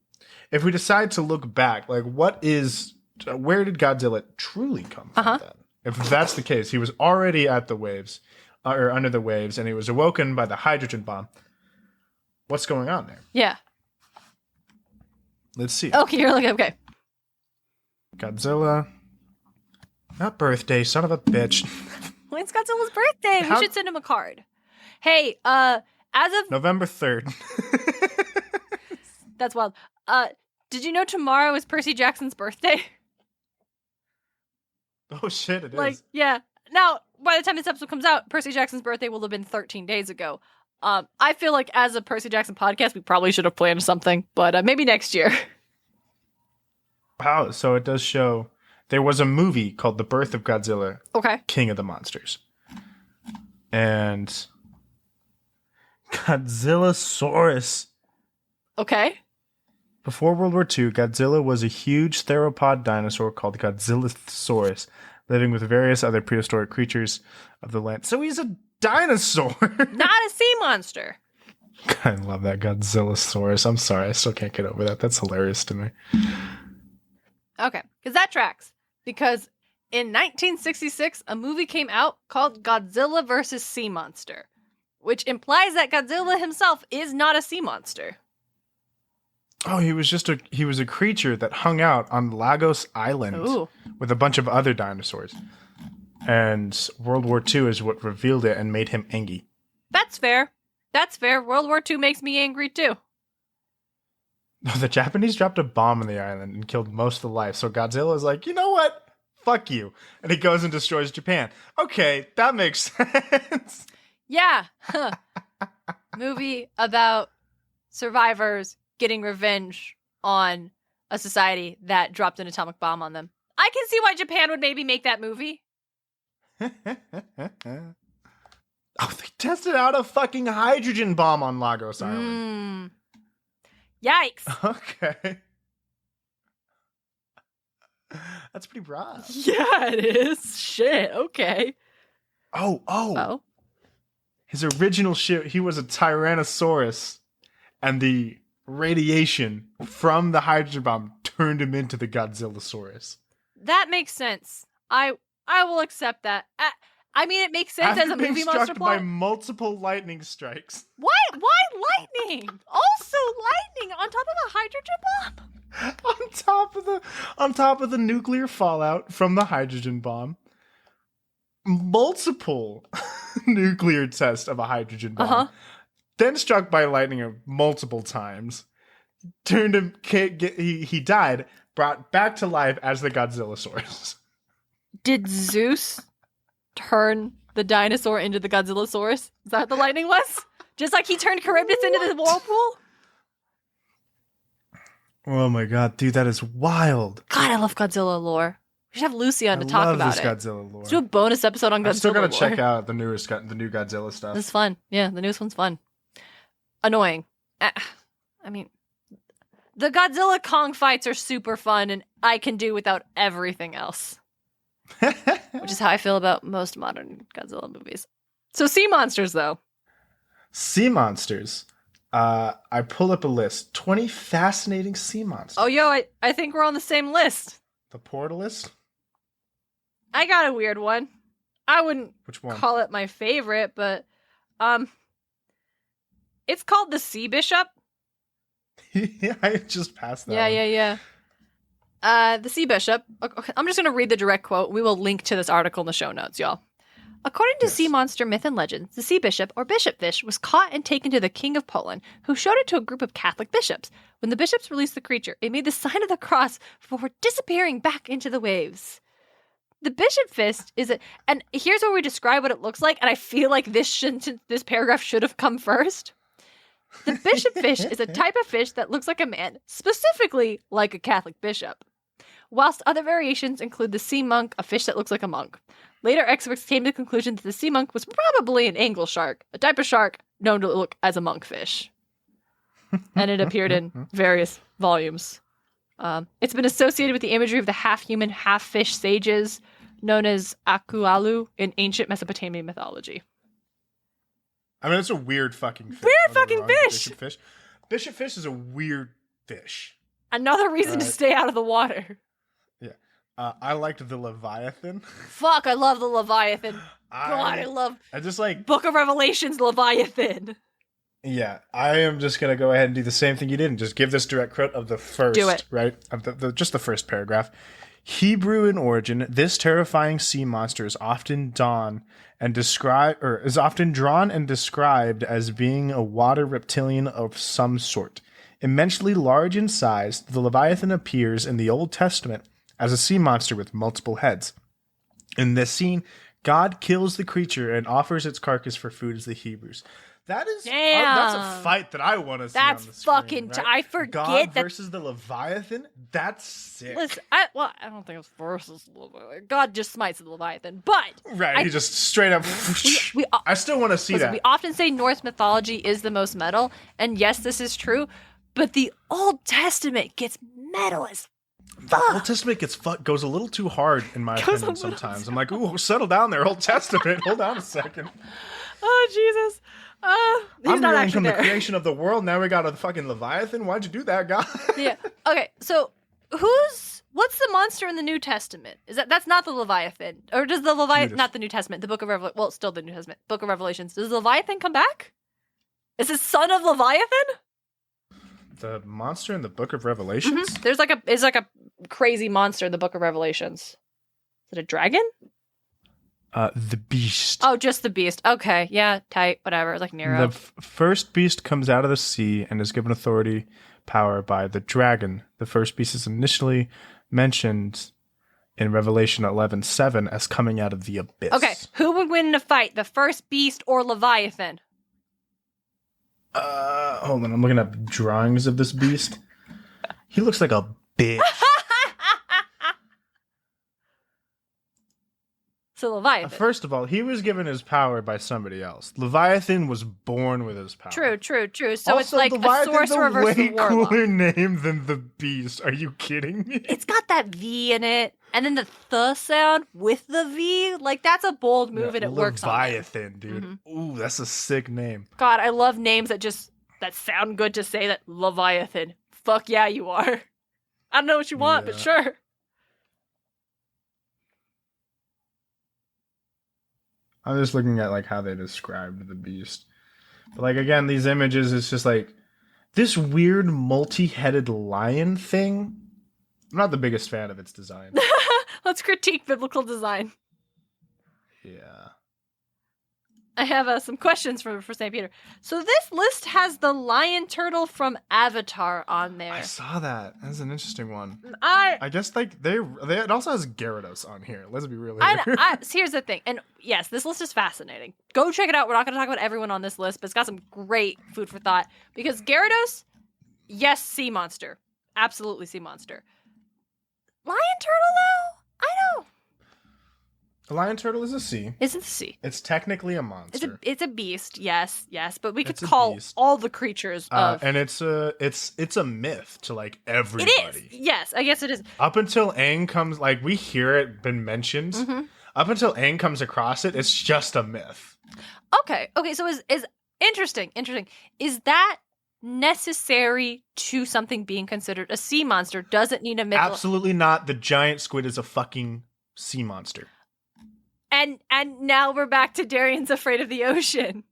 decide to look back, like, where did Godzilla truly come from then? If that's the case, he was already at the waves, or under the waves, and he was awoken by the hydrogen bomb. What's going on there? Yeah. Let's see. Okay, you're like, okay. Godzilla. Not birthday, son of a bitch. When's Godzilla's birthday? We should send him a card. Hey, as of November 3rd. That's wild. Did you know tomorrow is Percy Jackson's birthday? Oh shit, it Like, is. yeah. Now, by the time this episode comes out, Percy Jackson's birthday will have been 13 days ago. I feel like as a Percy Jackson podcast, we probably should have planned something, but maybe next year. Wow, so it does show there was a movie called The Birth of Godzilla, Okay. King of the Monsters. And Godzillasaurus. Okay. Before World War II, Godzilla was a huge theropod dinosaur called Godzillasaurus, living with various other prehistoric creatures of the land. So he's a dinosaur. Not a sea monster. I love that Godzillasaurus. I'm sorry, I still can't get over that. That's hilarious to me. Okay, because that tracks. Because in 1966, a movie came out called Godzilla vs. Sea Monster, which implies that Godzilla himself is not a sea monster. Oh, he was a creature that hung out on Lagos Island with a bunch of other dinosaurs. And World War II is what revealed it and made him angry. That's fair. That's fair. World War II makes me angry too. The Japanese dropped a bomb on the island and killed most of the life. So Godzilla is like, you know what? Fuck you. And he goes and destroys Japan. Okay, that makes sense. Yeah. Huh. Movie about survivors getting revenge on a society that dropped an atomic bomb on them. I can see why Japan would maybe make that movie. Oh, they tested out a fucking hydrogen bomb on Lagos Island. Yikes. Okay. That's pretty rough. Yeah, it is. Shit. Okay. Oh. His original ship, he was a Tyrannosaurus, and the radiation from the hydrogen bomb turned him into the Godzillasaurus. That makes sense. I will accept that. I mean, it makes sense as a movie monster struck plot. by multiple lightning strikes. Why lightning? Also lightning on top of a hydrogen bomb? on top of the nuclear fallout from the hydrogen bomb. Multiple nuclear tests of a hydrogen bomb. Then struck by lightning multiple times. Turned him. He died. Brought back to life as the Godzillasaurus. Did Zeus turn the dinosaur into the Godzillasaurus? Is that what the lightning was? Just like he turned Charybdis into the whirlpool? Oh my god, dude, that is wild. God, I love Godzilla lore. We should have Lucy on to talk I love about this it. Godzilla lore. Let's do a bonus episode on Godzilla I still gotta lore. check out the new Godzilla stuff. This is fun. Yeah, the newest one's fun. Annoying. I mean, the Godzilla Kong fights are super fun, and I can do without everything else. Which is how I feel about most modern Godzilla movies. So sea monsters, though. Sea monsters. I pulled up a list. 20 fascinating sea monsters. Oh, yo, I think we're on the same list. The Portalist? I got a weird one. I wouldn't Which one? call it my favorite, but it's called the Sea Bishop. Yeah, I just passed that. Yeah. The Sea Bishop. Okay, I'm just going to read the direct quote. We will link to this article in the show notes, y'all. According to sea monster myth and legends, the sea bishop, or bishop fish, was caught and taken to the king of Poland, who showed it to a group of Catholic bishops. When the bishops released the creature, it made the sign of the cross before disappearing back into the waves. The bishop fist is and here's where we describe what it looks like, and I feel like this paragraph should have come first. The bishop fish is a type of fish that looks like a man, specifically like a Catholic bishop. Whilst other variations include the sea monk, a fish that looks like a monk. Later experts came to the conclusion that the sea monk was probably an angle shark, a type of shark known to look as a monkfish. And it appeared in various volumes It's been associated with the imagery of the half-human, half-fish sages known as Akualu in ancient Mesopotamian mythology. I mean, it's a weird fucking fish. Weird fucking fish! Bishop fish. Bishop fish is a weird fish. Another reason to stay out of the water. Yeah. I liked the Leviathan. Fuck, I love the Leviathan. God, I just like... Book of Revelations Leviathan. Yeah, I am just going to go ahead and do the same thing you did and just give this direct quote of the first, do it. Right? Of just the first paragraph. Hebrew in origin, this terrifying sea monster is often drawn and described as being a water reptilian of some sort. Immensely large in size, the Leviathan appears in the Old Testament as a sea monster with multiple heads. In this scene, God kills the creature and offers its carcass for food as the Hebrews. That is that's a fight that I want to see. That's on the screen, fucking. right? I forget God that versus the Leviathan. That's sick. Listen, I don't think it was versus the Leviathan. God just smites the Leviathan, but Right, he just straight up. I still want to see that. We often say Norse mythology is the most metal, and yes, this is true. But the Old Testament gets metal as fuck. The Old Testament goes a little too hard in my opinion sometimes. I'm like, ooh, settle down there, Old Testament. Hold on a second. Oh Jesus. He's I'm not reading actually from there. the creation of the world. Now we got a fucking Leviathan. Why'd you do that, God? Yeah. Okay. So what's the monster in the New Testament? That's not the Leviathan, or does the Leviathan not the New Testament? The Book of Revelation. Well, still the New Testament. Book of Revelations. Does the Leviathan come back? Is it son of Leviathan? The monster in the Book of Revelations. Mm-hmm. There's like a crazy monster in the Book of Revelations. Is it a dragon? The beast. Oh, just the beast. Okay, yeah, tight, whatever. Like Nero. The first beast comes out of the sea and is given authority, power by the dragon. The first beast is initially mentioned in Revelation 11:7 as coming out of the abyss. Okay, who would win in a fight, the first beast or Leviathan? Hold on, I'm looking up drawings of this beast. He looks like a bitch. So Leviathan. First of all, he was given his power by somebody else. Leviathan was born with his power. True. So also, it's like Leviathan's a sorcerer versus a way warlock. cooler name than the beast. Are you kidding me? It's got that V in it, and then the th sound with the V. Like, that's a bold move, and it works on me. Leviathan, dude. Mm-hmm. Ooh, that's a sick name. God, I love names that sound good to say. That Leviathan. Fuck yeah, you are. I don't know what you want, but sure. I'm just looking at like how they described the beast. But like again, these images, it's just like this weird multi-headed lion thing. I'm not the biggest fan of its design. Let's critique biblical design. Yeah. I have some questions for St. Peter. So this list has the lion turtle from Avatar on there. I saw that. That's an interesting one. I guess like it also has Gyarados on here. Let's be real here. Here's the thing, and yes, this list is fascinating. Go check it out. We're not going to talk about everyone on this list, but it's got some great food for thought. Because Gyarados, yes, sea monster, absolutely sea monster. Lion turtle though, I don't. A lion turtle is a sea. Is it the sea? It's technically a monster. It's a beast, yes, but we could It's a call beast. all the creatures of. And it's a myth to like everybody. It is. Yes, I guess it is. Up until Aang comes, like we hear it been mentioned. Mm-hmm. Up until Aang comes across it, it's just a myth. Okay. So is interesting. Is that necessary to something being considered a sea monster? Does it need a myth? Absolutely not. The giant squid is a fucking sea monster. And now we're back to Darien's afraid of the ocean.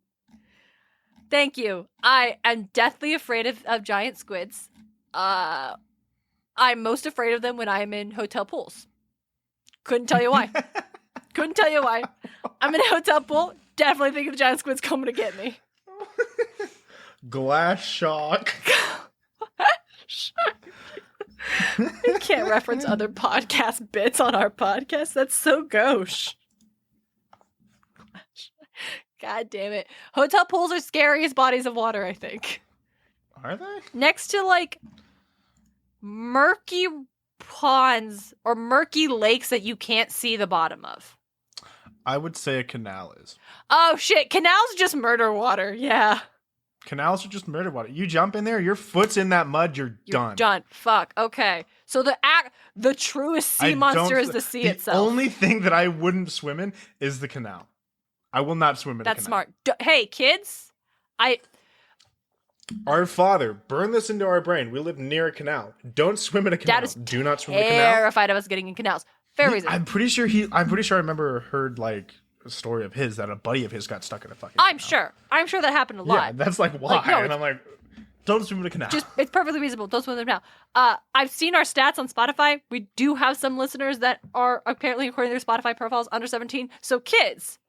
Thank you. I am deathly afraid of giant squids. I'm most afraid of them when I'm in hotel pools. Couldn't tell you why. I'm in a hotel pool. Definitely think the giant squid's coming to get me. Glass shock. We can't reference other podcast bits on our podcast. That's so gauche. God damn it. Hotel pools are scariest bodies of water, I think. Are they? Next to like murky ponds or murky lakes that you can't see the bottom of. I would say a canal is. Oh shit, canals just murder water. Yeah. Canals are just murder water. You jump in there, your foot's in that mud, you're done. Done. Fuck. Okay. So the truest sea monster is the sea itself. The only thing that I wouldn't swim in is the canal. I will not swim in a canal. That's smart. Hey, kids. Our father, burn this into our brain. We live near a canal. Don't swim in a canal. Dad is Do not swim in a canal. Terrified of us getting in canals. Fair reason. I'm pretty sure I remember heard like a story of his that a buddy of his got stuck in a fucking I'm canal. sure. I'm sure that happened a lot. Yeah, that's like why. Like, no, and I'm like, don't swim in a canal. It's perfectly reasonable. Don't swim in the canal. I've seen our stats on Spotify. We do have some listeners that are apparently, according to their Spotify profiles, under 17. So kids,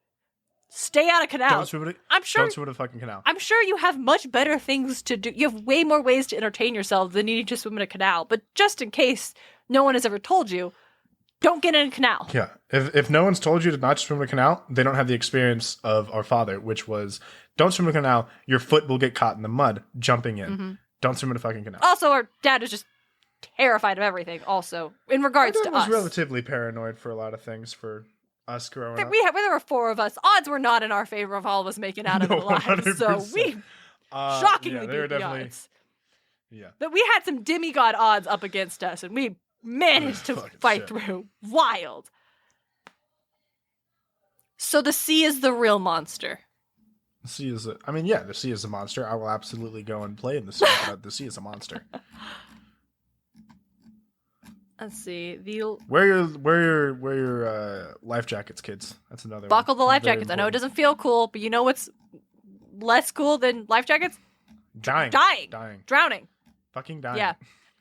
stay out of canals. Don't swim in a fucking canal. I'm sure you have much better things to do. You have way more ways to entertain yourself than needing to swim in a canal. But just in case no one has ever told you, don't get in a canal. Yeah. If no one's told you to not swim in a canal, they don't have the experience of our father, which was don't swim in a canal, your foot will get caught in the mud jumping in. Mm-hmm. Don't swim in a fucking canal. Also, our dad is just terrified of everything, also, in regards to us. I was relatively paranoid for a lot of things for us growing up. There were 4 of us. Odds were not in our favor of all of us making out of it alive. 100%. So we shockingly beat the odds. Yeah. But we had some demigod odds up against us, and we managed to fight through. Wild. So the sea is the real monster. The sea is the sea is a monster. I will absolutely go and play in the sea, but the sea is a monster. Let's see. Wear your life jackets, kids. That's another Buckle the life jackets. Important. I know it doesn't feel cool, but you know what's less cool than life jackets? Dying. Drowning. Fucking dying. Yeah.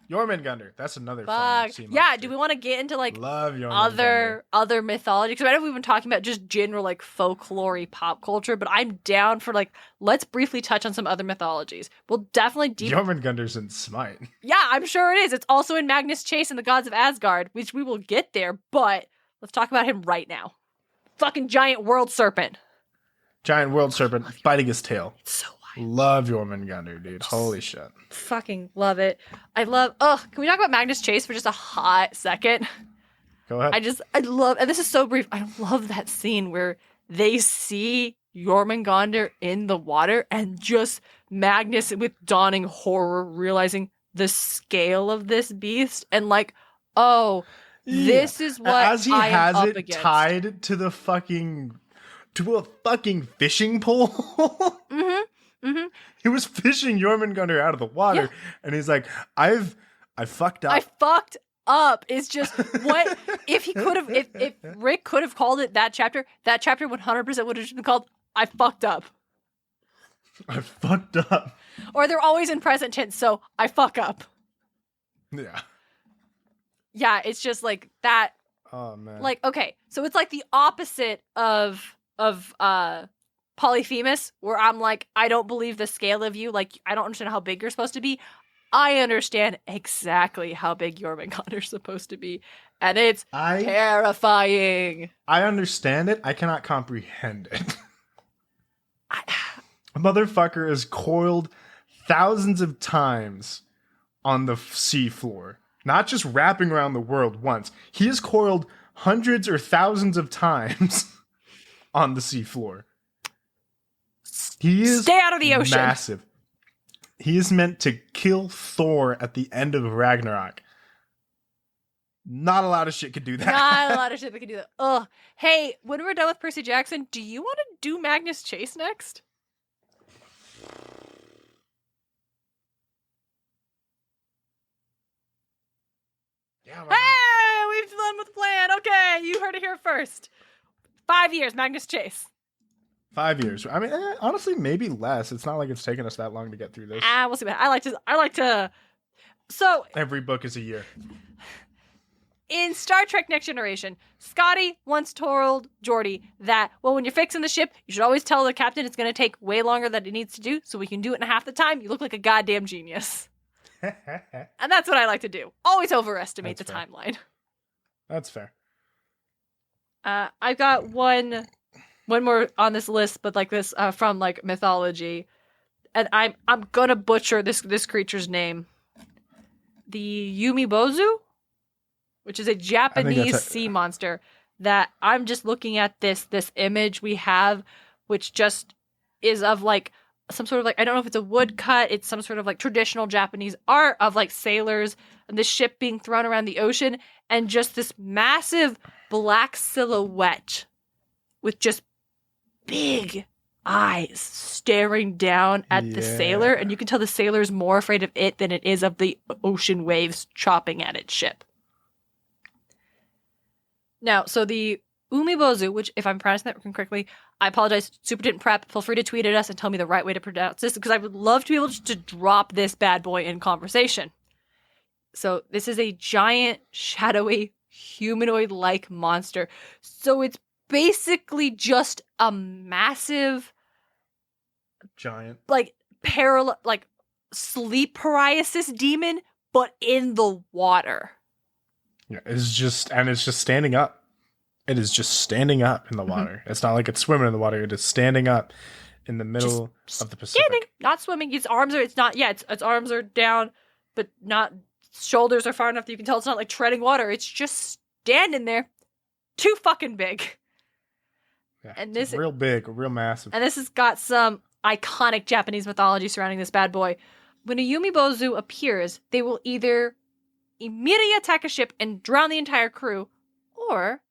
Jormungandr. That's another fun sea monster. Yeah, do we want to get into like Love Jormungandr. other mythology? Because I know we've been talking about just general like folklore pop culture, but I'm down for like let's briefly touch on some other mythologies. We'll definitely Jormungandr's in Smite. Yeah, I'm sure it is. It's also in Magnus Chase and the Gods of Asgard, which we will get there, but let's talk about him right now. Fucking giant world serpent. Giant world serpent biting his tail. It's so love Jormungandr, dude. Holy shit. Fucking love it. Can we talk about Magnus Chase for just a hot second? Go ahead. I love, and this is so brief, I love that scene where they see Jormungandr in the water and just Magnus with dawning horror realizing the scale of this beast and like, oh, this is what as he I am has up it against. tied to a fucking fishing pole. Mm-hmm. Mm-hmm. He was fishing Jormungandr out of the water, and he's like, I fucked up. I fucked up. It's just what if he could have if Rick could have called it that chapter 100% would have just been called I fucked up. I fucked up. Or they're always in present tense, so I fuck up. Yeah. Yeah, it's just like that. Oh man. Like, okay, so it's like the opposite of Polyphemus, where I'm like, I don't believe the scale of you. Like, I don't understand how big you're supposed to be. I understand exactly how big Jormungandr's supposed to be, and it's terrifying. I understand it. I cannot comprehend it. A motherfucker is coiled thousands of times on the sea floor, not just wrapping around the world once. He is coiled hundreds or thousands of times on the sea floor. He is Stay out of the ocean. Massive. He is meant to kill Thor at the end of Ragnarok. Not a lot of shit could do that. Not a lot of shit that can do that. Ugh. Hey, when we're done with Percy Jackson, do you want to do Magnus Chase next? Yeah, hey, we've done with the plan. Okay, you heard it here first. 5 years, Magnus Chase. 5 years. I mean, honestly, maybe less. It's not like it's taken us that long to get through this. We'll see. I like to. So every book is a year. In Star Trek Next Generation, Scotty once told Geordi that, well, when you're fixing the ship, you should always tell the captain it's going to take way longer than it needs to do, so we can do it in half the time. You look like a goddamn genius. And that's what I like to do. Always overestimate the timeline. That's fair. I've got one more on this list, but like this from like mythology, and I'm gonna butcher this creature's name. The Yumibozu, which is a Japanese sea monster. That I'm just looking at this image we have, which just is of like some sort of like, I don't know if it's a woodcut, it's some sort of like traditional Japanese art of like sailors and the ship being thrown around the ocean and just this massive black silhouette with just big eyes staring down at the sailor, and you can tell the sailor's more afraid of it than it is of the ocean waves chopping at its ship. Now, so the umibozu, which if I'm pronouncing that correctly, I apologize, super didn't prep. Feel free to tweet at us and tell me the right way to pronounce this, because I would love to be able just to drop this bad boy in conversation. So this is a giant, shadowy, humanoid-like monster. So it's basically just a massive, giant, like sleep paralysis demon, but in the water. Yeah, it's just standing up. It is just standing up in the water. It's not like it's swimming in the water. It is standing up in the middle of the Pacific. Standing, not swimming. Its arms are down, but not, shoulders are far enough that you can tell it's not like treading water. It's just standing there. Too fucking big. Yeah, and this real big, real massive. And this has got some iconic Japanese mythology surrounding this bad boy. When a Yumibozu appears, they will either immediately attack a ship and drown the entire crew, or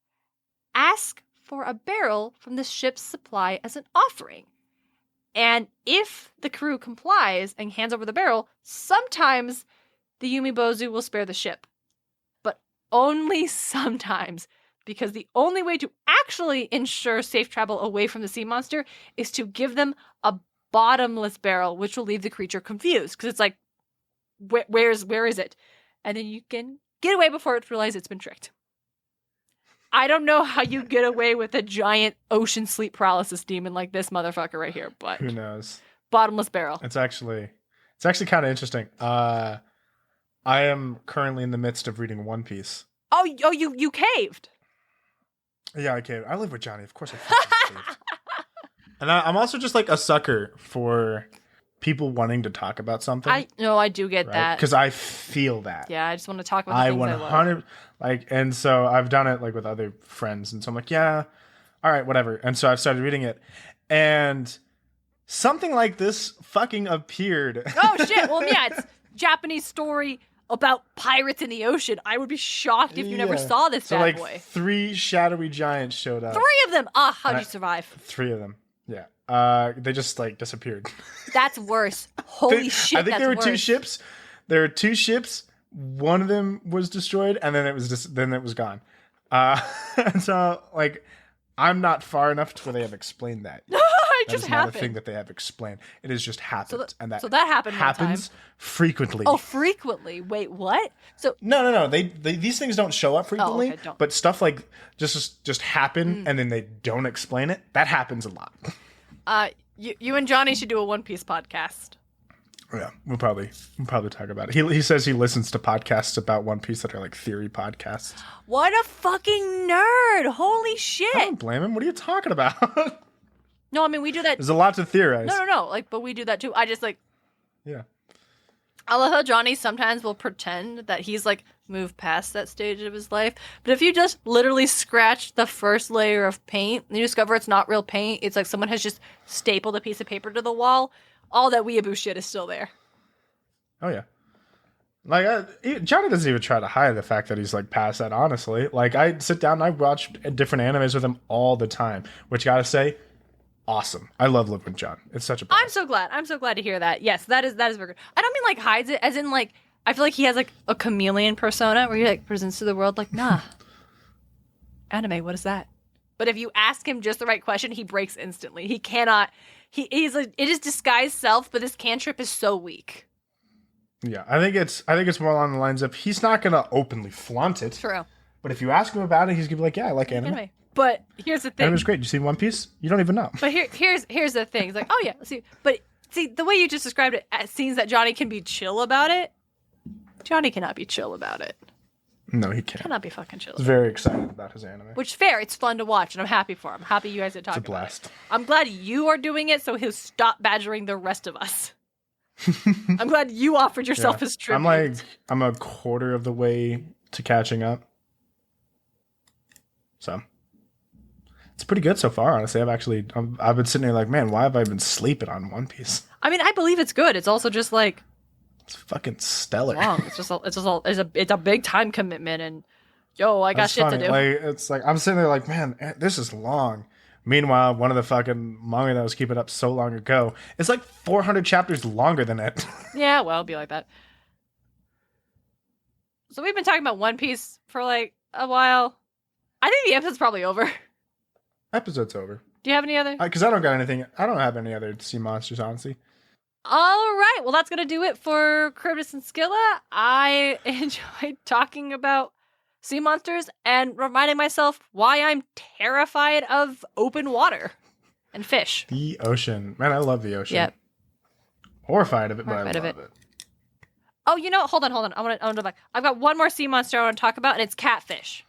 ask for a barrel from the ship's supply as an offering. And if the crew complies and hands over the barrel, sometimes the Yumibozu will spare the ship. But only sometimes. Because the only way to actually ensure safe travel away from the sea monster is to give them a bottomless barrel, which will leave the creature confused. Because it's like, where is it? And then you can get away before it realizes it's been tricked. I don't know how you get away with a giant ocean sleep paralysis demon like this motherfucker right here, but who knows? Bottomless barrel. It's actually kind of interesting. I am currently in the midst of reading One Piece. Oh, you caved. Yeah, I caved. I live with Johnny. Of course I fucking caved. And I'm also just like a sucker for people wanting to talk about something. I do get that. Because I feel that. Yeah, I just want to talk about the things I love. 100 and so I've done it like with other friends, and so I'm like, yeah, all right, whatever. And so I've started reading it, and something like this fucking appeared. Oh shit! Well, yeah, it's Japanese story about pirates in the ocean. I would be shocked if you never saw this bad boy. 3 shadowy giants showed up. 3 of them. How'd you survive? 3 of them. Yeah. They just like disappeared. That's worse. Holy shit! I think there were 2 ships. There were 2 ships. One of them was destroyed, and then it was gone. And so like, I'm not far enough to where they have explained that. It just happened. Not a thing that they have explained. It has just happened, so that happened. Happens frequently. Oh, frequently. Wait, what? So no. They these things don't show up frequently, but stuff like just happen and then they don't explain it. That happens a lot. You and Johnny should do a One Piece podcast. Yeah, we'll probably talk about it. He says he listens to podcasts about One Piece that are like theory podcasts. What a fucking nerd! Holy shit! I don't blame him. What are you talking about? No, I mean, we do that. There's a lot to theorize. No. Like, but we do that too. I just like. Yeah. I love how Johnny sometimes will pretend that he's like moved past that stage of his life. But if you just literally scratch the first layer of paint and you discover it's not real paint, it's like someone has just stapled a piece of paper to the wall. All that weeaboo shit is still there. Oh yeah. Like Johnny doesn't even try to hide the fact that he's like past that. Honestly, like I sit down and I watch different animes with him all the time. Which gotta say, awesome. I love living with John. It's such a blast. I'm so glad to hear that. Yes, that is very good. I don't mean like hides it, as in like I feel like he has like a chameleon persona where he like presents to the world like, nah, anime, what is that? But if you ask him just the right question, he breaks instantly. He cannot. He's like, it is disguised self, but this cantrip is so weak. Yeah, I think it's more along the lines of he's not gonna openly flaunt it. True. But if you ask him about it, he's gonna be like, yeah, I like anime. But here's the thing. Anime's great. You see One Piece? You don't even know. But here's the thing. It's like, oh yeah, see. But see, the way you just described it, it seems that Johnny can be chill about it. Johnny cannot be chill about it. No, he can't. Cannot be fucking chill. He's very excited about his anime. Which fair. It's fun to watch, and I'm happy for him. Happy you guys are talking about it. It's a blast. I'm glad you are doing it, so he'll stop badgering the rest of us. I'm glad you offered yourself as tribute. I'm a quarter of the way to catching up. So It's pretty good so far, honestly. I've been sitting there like, man, why have I been sleeping on One Piece? I mean, I believe it's good. It's also just like It's fucking stellar. long. It's a big time commitment, and I got That's shit funny. to do. Like, it's like I'm sitting there like, man, this is long. Meanwhile, one of the fucking manga that was keeping up so long ago is like 400 chapters longer than it. Yeah, well, it'll be like that. So we've been talking about One Piece for like a while. I think the episode's probably over. Episode's over. Do you have any other? Because I don't have any other sea monsters, honestly. All right. Well, that's going to do it for Charybdis and Scylla. I enjoyed talking about sea monsters and reminding myself why I'm terrified of open water and fish. The ocean. Man, I love the ocean. Yep. Horrified of it, but I love it. Oh, hold on. I want to back. I've got one more sea monster I want to talk about, and it's catfish.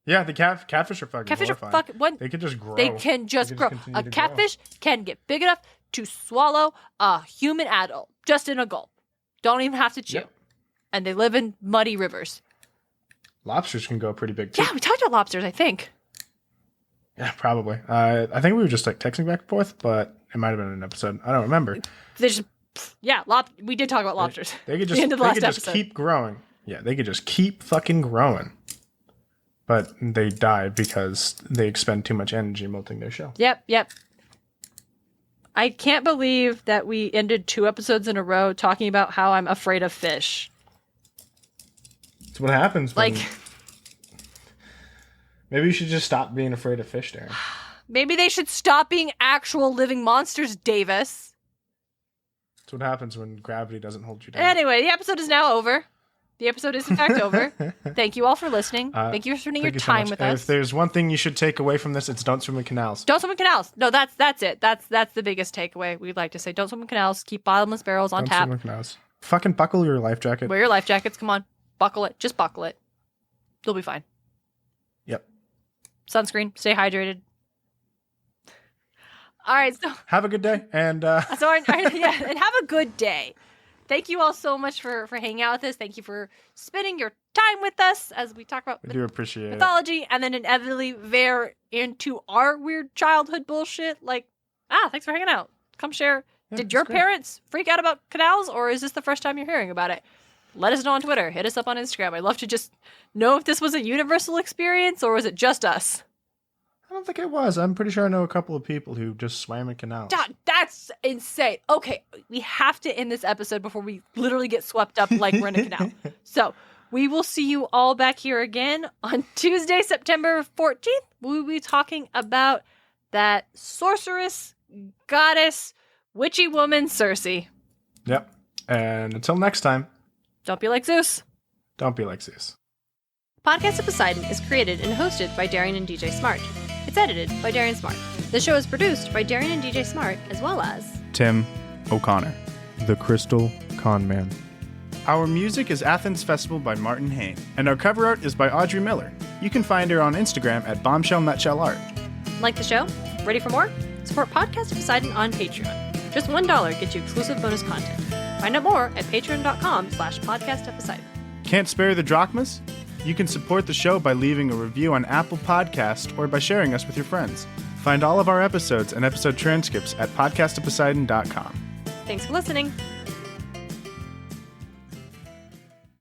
Yeah, the catfish are fucking Catfish horrifying. are fucking... What? They can just grow. They can just grow. continue A to catfish can get big enough to swallow a human adult just in a gulp. Don't even have to chew. Yep. And they live in muddy rivers. Lobsters can go pretty big too. Yeah, we talked about lobsters, I think. Yeah, probably. I think we were just like texting back and forth, but it might have been an episode. I don't remember. They just... Yeah, we did talk about lobsters. They could The just, end of the they last could just episode. keep growing. Yeah, they could just keep fucking growing. But they die because they expend too much energy molting their shell. Yep. I can't believe that we ended 2 episodes in a row talking about how I'm afraid of fish. That's what happens when... Like... Maybe you should just stop being afraid of fish, Darren. Maybe they should stop being actual living monsters, Davis. That's what happens when gravity doesn't hold you down. Anyway, the episode is now over. The episode is in fact over. Thank you all for listening. Thank you for spending your Thank you so time much. with And us. if there's one thing you should take away from this, it's don't swim in canals. Don't swim in canals. No, that's it. That's the biggest takeaway. We'd like to say don't swim in canals. Keep bottomless barrels on Don't tap. swim in canals. Fucking buckle your life jacket. Wear your life jackets. Come on. Buckle it. Just buckle it. You'll be fine. Yep. Sunscreen. Stay hydrated. All right. So Have a good day. And and have a good day. Thank you all so much for hanging out with us. Thank you for spending your time with us as we talk about we do appreciate it. mythology and then inevitably veer into our weird childhood bullshit. Like, thanks for hanging out. Come share. Yeah, Did it's your great. parents freak out about canals, or is this the first time you're hearing about it? Let us know on Twitter. Hit us up on Instagram. I'd love to just know if this was a universal experience or was it just us? I don't think it was. I'm pretty sure I know a couple of people who just swam in canals. That's insane. Okay, we have to end this episode before we literally get swept up like we're in a canal. So we will see you all back here again on Tuesday, September 14th. We'll be talking about that sorceress, goddess, witchy woman, Circe. Yep. And until next time, Don't be like Zeus. don't be like Zeus. Podcast of Poseidon is created and hosted by Darien and DJ Smartt. It's edited by Darien Smartt. The show is produced by Darien and DJ Smartt, as well as Tim O'Connor, the Crystal Con Man. Our music is Athens Festival by Martin Hain, and our cover art is by Audrey Miller. You can find her on Instagram at Bombshell Nutshell Art. Like the show? Ready for more? Support Podcast of Poseidon on Patreon. Just $1 gets you exclusive bonus content. Find out more at patreon.com/podcastofposeidon. Can't spare the drachmas? You can support the show by leaving a review on Apple Podcast or by sharing us with your friends. Find all of our episodes and episode transcripts at podcastofposeidon.com. Thanks for listening.